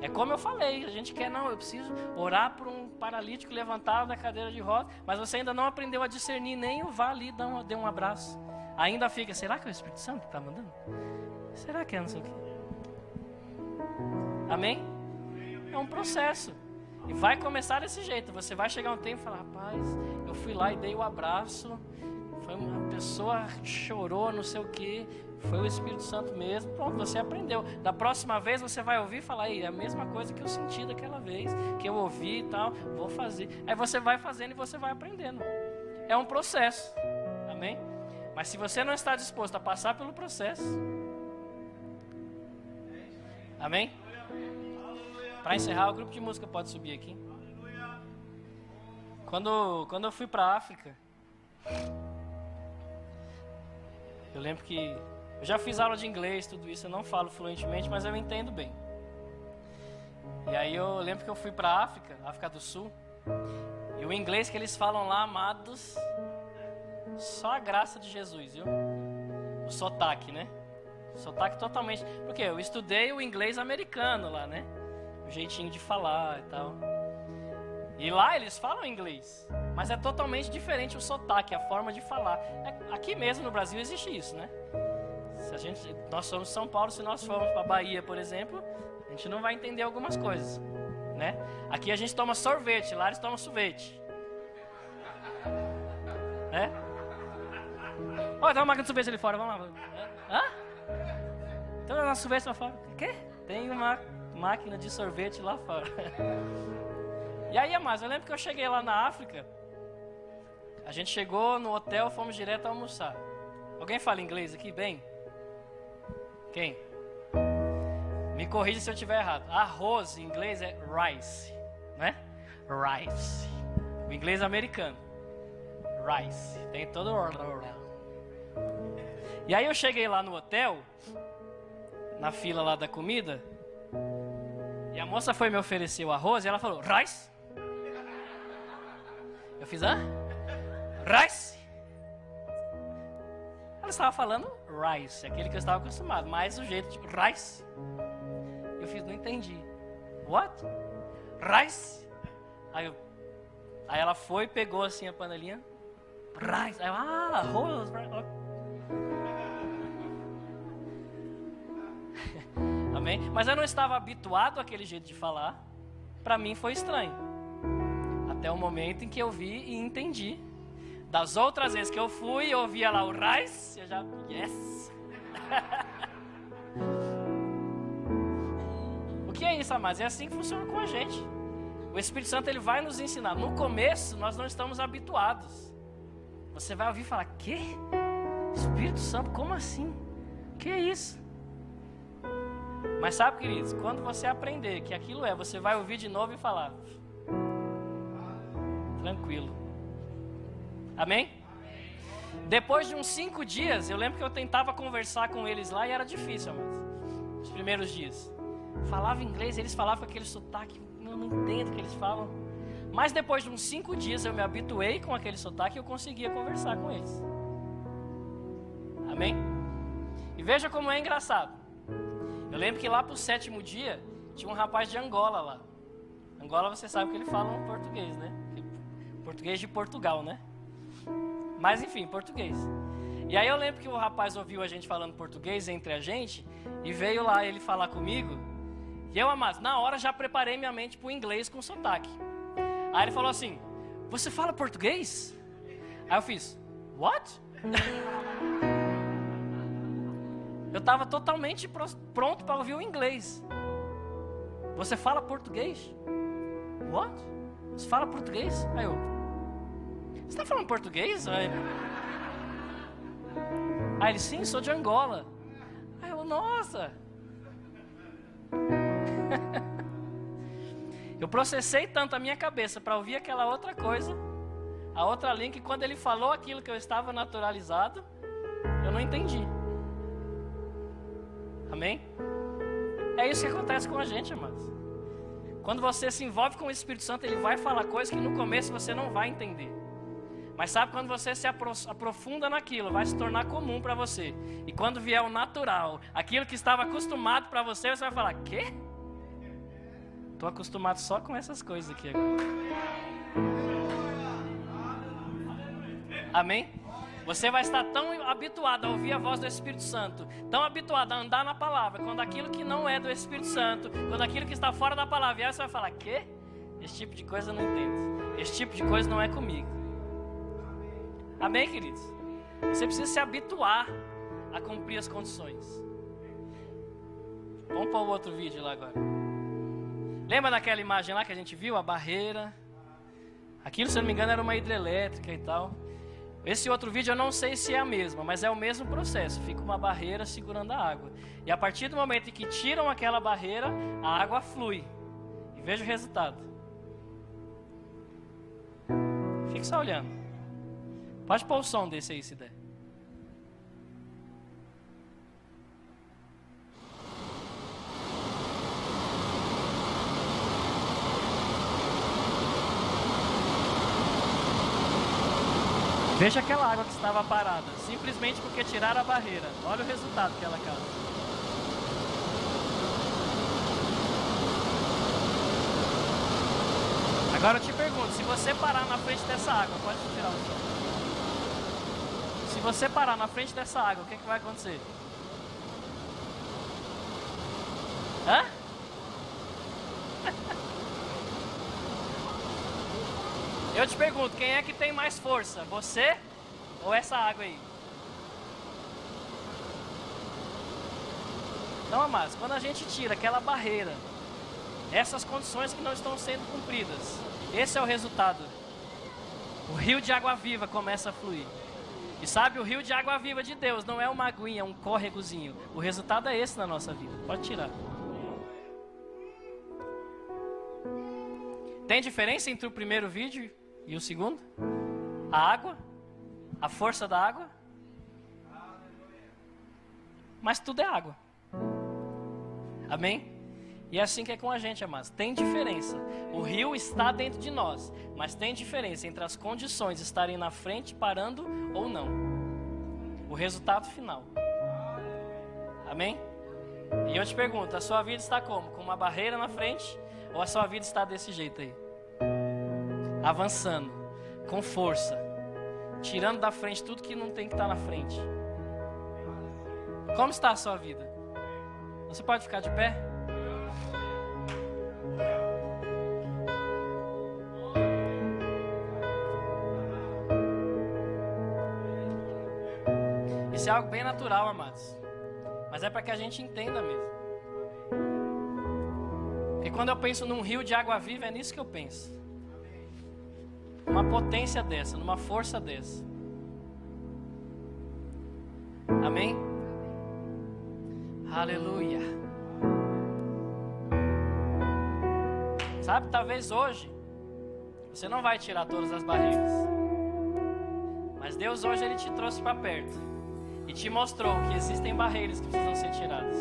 É como eu falei, a gente quer, não, eu preciso orar por um paralítico levantado da cadeira de rodas, mas você ainda não aprendeu a discernir, nem o vá ali, dê um abraço. Ainda fica, será que é o Espírito Santo que está mandando? Será que é não sei o quê? Amém? É um processo. E vai começar desse jeito. Você vai chegar um tempo e falar, rapaz, eu fui lá e dei o abraço, foi uma pessoa que chorou, não sei o quê, foi o Espírito Santo mesmo. Pronto, você aprendeu. Da próxima vez você vai ouvir e falar, é a mesma coisa que eu senti daquela vez, que eu ouvi e tal, vou fazer. Aí você vai fazendo e você vai aprendendo. É um processo. Amém? Mas se você não está disposto a passar pelo processo, amém? Para encerrar, o grupo de música pode subir aqui. Quando eu fui para a África, eu lembro que eu já fiz aula de inglês, tudo isso, eu não falo fluentemente, mas eu entendo bem. E aí eu lembro que eu fui para a África do Sul, e o inglês que eles falam lá, amados, só a graça de Jesus, viu? O sotaque, né? O sotaque totalmente... Porque eu estudei o inglês americano lá, né? O jeitinho de falar e tal. E lá eles falam inglês, mas é totalmente diferente o sotaque, a forma de falar. Aqui mesmo no Brasil existe isso, né? Nós somos de São Paulo, se nós formos para Bahia, por exemplo, a gente não vai entender algumas coisas, né? Aqui a gente toma sorvete, lá eles tomam sorvete. Né? Olha, tem uma máquina de sorvete ali fora, vamos lá. Hã? Tem uma sorvete lá fora. O quê? Tem uma máquina de sorvete lá fora. E aí, mas eu lembro que eu cheguei lá na África. A gente chegou no hotel, fomos direto a almoçar. Alguém fala inglês aqui bem? Quem? Me corrija se eu estiver errado. Arroz em inglês é rice, né? Rice. O inglês americano. Rice. Tem todo o... E aí eu cheguei lá no hotel, na fila lá da comida, e a moça foi me oferecer o arroz e ela falou, rice? Eu fiz, hã? Rice? Ela estava falando rice, aquele que eu estava acostumado, mas do jeito de rice. Eu fiz, não entendi. What? Rice? Aí ela foi, pegou assim a panelinha. Rice. Aí eu, arroz. Amém? Mas eu não estava habituado àquele jeito de falar. Para mim foi estranho. Até o momento em que eu vi e entendi. Das outras vezes que eu fui, eu ouvia lá o rice, eu já, yes. O que é isso, amados? É assim que funciona com a gente. O Espírito Santo, ele vai nos ensinar. No começo, nós não estamos habituados. Você vai ouvir e falar, quê? Espírito Santo, como assim? Que é isso? Mas sabe, queridos, quando você aprender que aquilo você vai ouvir de novo e falar, tranquilo. Amém? Depois de uns 5 dias, eu lembro que eu tentava conversar com eles lá e era difícil, amados. Os primeiros dias. Falava inglês, eles falavam com aquele sotaque, eu não entendo o que eles falam. Mas depois de uns 5 dias eu me habituei com aquele sotaque e eu conseguia conversar com eles. Amém? E veja como é engraçado. Eu lembro que lá pro 7º dia, tinha um rapaz de Angola lá. Angola, você sabe que ele fala um português, né? Português de Portugal, né? Mas enfim, português. E aí eu lembro que o rapaz ouviu a gente falando português entre a gente e veio lá ele falar comigo. E eu, amados, na hora já preparei minha mente pro inglês com sotaque. Aí ele falou assim, você fala português? Aí eu fiz, what? Eu estava totalmente pronto para ouvir o inglês. Você fala português? What? Você fala português? Aí eu, você está falando português? Aí ele, sim, sou de Angola. Aí eu, nossa. Eu processei tanto a minha cabeça para ouvir aquela outra coisa, a outra língua, que quando ele falou aquilo que eu estava naturalizado, eu não entendi. Amém? É isso que acontece com a gente, amados. Quando você se envolve com o Espírito Santo, ele vai falar coisas que no começo você não vai entender. Mas sabe, quando você se aprofunda naquilo, vai se tornar comum para você. E quando vier o natural, aquilo que estava acostumado para você, você vai falar, quê? Estou acostumado só com essas coisas aqui agora. Amém? Você vai estar tão habituado a ouvir a voz do Espírito Santo, tão habituado a andar na palavra, quando aquilo que não é do Espírito Santo, quando aquilo que está fora da palavra vier, você vai falar, quê? Esse tipo de coisa eu não entendo. Esse tipo de coisa não é comigo. Amém, queridos? Você precisa se habituar a cumprir as condições. Vamos para o outro vídeo lá agora. Lembra daquela imagem lá que a gente viu? A barreira. Aquilo, se eu não me engano, era uma hidrelétrica e tal. Esse outro vídeo eu não sei se é a mesma, mas é o mesmo processo. Fica uma barreira segurando a água. E a partir do momento em que tiram aquela barreira, a água flui. E veja o resultado. Fique só olhando. Pode pôr o som desse aí, se der. Veja aquela água que estava parada, simplesmente porque tiraram a barreira. Olha o resultado que ela causa. Agora eu te pergunto, se você parar na frente dessa água, pode tirar o som. Se você parar na frente dessa água, o que vai acontecer? Hã? Eu te pergunto, quem é que tem mais força? Você ou essa água aí? Então, amados, quando a gente tira aquela barreira, essas condições que não estão sendo cumpridas, esse é o resultado. O rio de água viva começa a fluir. E sabe, o rio de água viva de Deus não é uma aguinha, é um córregozinho. O resultado é esse na nossa vida. Pode tirar. Tem diferença entre o primeiro vídeo e o segundo? A água? A força da água? Mas tudo é água. Amém? E é assim que é com a gente, amados. Tem diferença. O rio está dentro de nós, mas tem diferença entre as condições estarem na frente, parando ou não. O resultado final. Amém? E eu te pergunto, a sua vida está como? Com uma barreira na frente? Ou a sua vida está desse jeito aí? avançando, com força, tirando da frente tudo que não tem que estar na frente. Como está a sua vida? Você pode ficar de pé? Isso é algo bem natural, amados. Mas é para que a gente entenda mesmo. Porque quando eu penso num rio de água viva, é nisso que eu penso. Uma potência dessa, numa força dessa. Amém? Aleluia. Sabe, talvez hoje você não vai tirar todas as barreiras. Mas Deus hoje Ele te trouxe para perto e te mostrou que existem barreiras que precisam ser tiradas.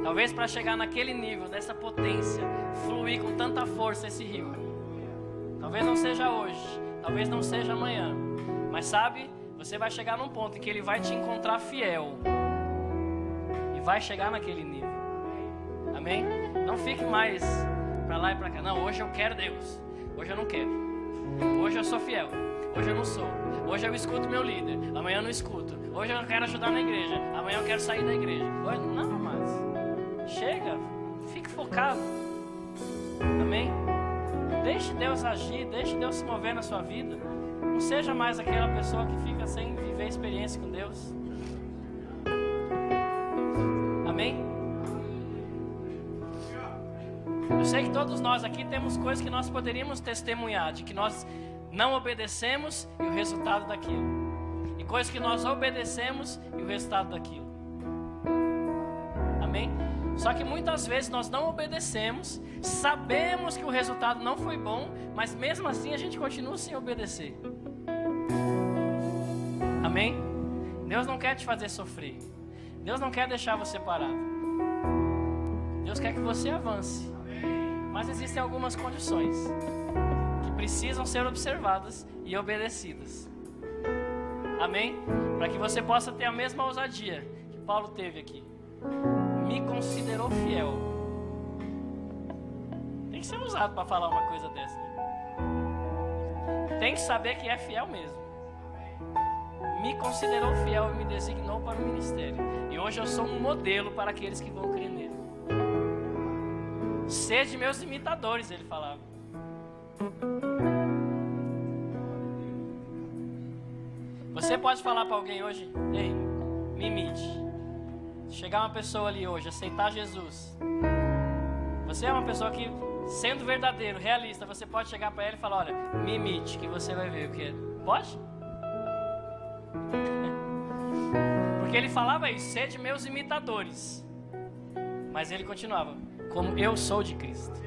Talvez para chegar naquele nível, dessa potência, fluir com tanta força esse rio. Talvez não seja hoje, talvez não seja amanhã. Mas sabe, você vai chegar num ponto em que Ele vai te encontrar fiel. E vai chegar naquele nível. Amém? Não fique mais para lá e para cá. Não, hoje eu quero Deus. Hoje eu não quero. Hoje eu sou fiel. Hoje eu não sou. Hoje eu escuto meu líder. Amanhã eu não escuto. Hoje eu quero ajudar na igreja. Amanhã eu quero sair da igreja. Hoje, não, mas chega. Fique focado. Amém? Deixe Deus agir. Deixe Deus se mover na sua vida. Não seja mais aquela pessoa que fica sem viver experiência com Deus. Amém? Eu sei que todos nós aqui temos coisas que nós poderíamos testemunhar, de que nós não obedecemos e o resultado daquilo. E coisas que nós obedecemos e o resultado daquilo. Amém? Só que muitas vezes nós não obedecemos, sabemos que o resultado não foi bom, mas mesmo assim a gente continua sem obedecer. Amém? Deus não quer te fazer sofrer. Deus não quer deixar você parado. Deus quer que você avance. Mas existem algumas condições que precisam ser observadas e obedecidas. Amém? Para que você possa ter a mesma ousadia que Paulo teve aqui. Me considerou fiel. Tem que ser ousado para falar uma coisa dessa, né? Tem que saber que é fiel mesmo. Me considerou fiel e me designou para o ministério. E hoje eu sou um modelo para aqueles que vão crer nele. Sede meus imitadores, ele falava. Você pode falar para alguém hoje: ei, me imite. Chegar uma pessoa ali hoje, aceitar Jesus. Você é uma pessoa que, sendo verdadeiro, realista, você pode chegar para ela e falar: olha, me imite, que você vai ver o que é. Pode? Porque ele falava isso: sede meus imitadores. Mas ele continuava: como eu sou de Cristo.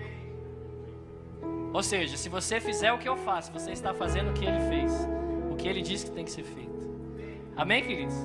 Ou seja, se você fizer o que eu faço, você está fazendo o que ele fez, o que ele disse que tem que ser feito. Amém, queridos?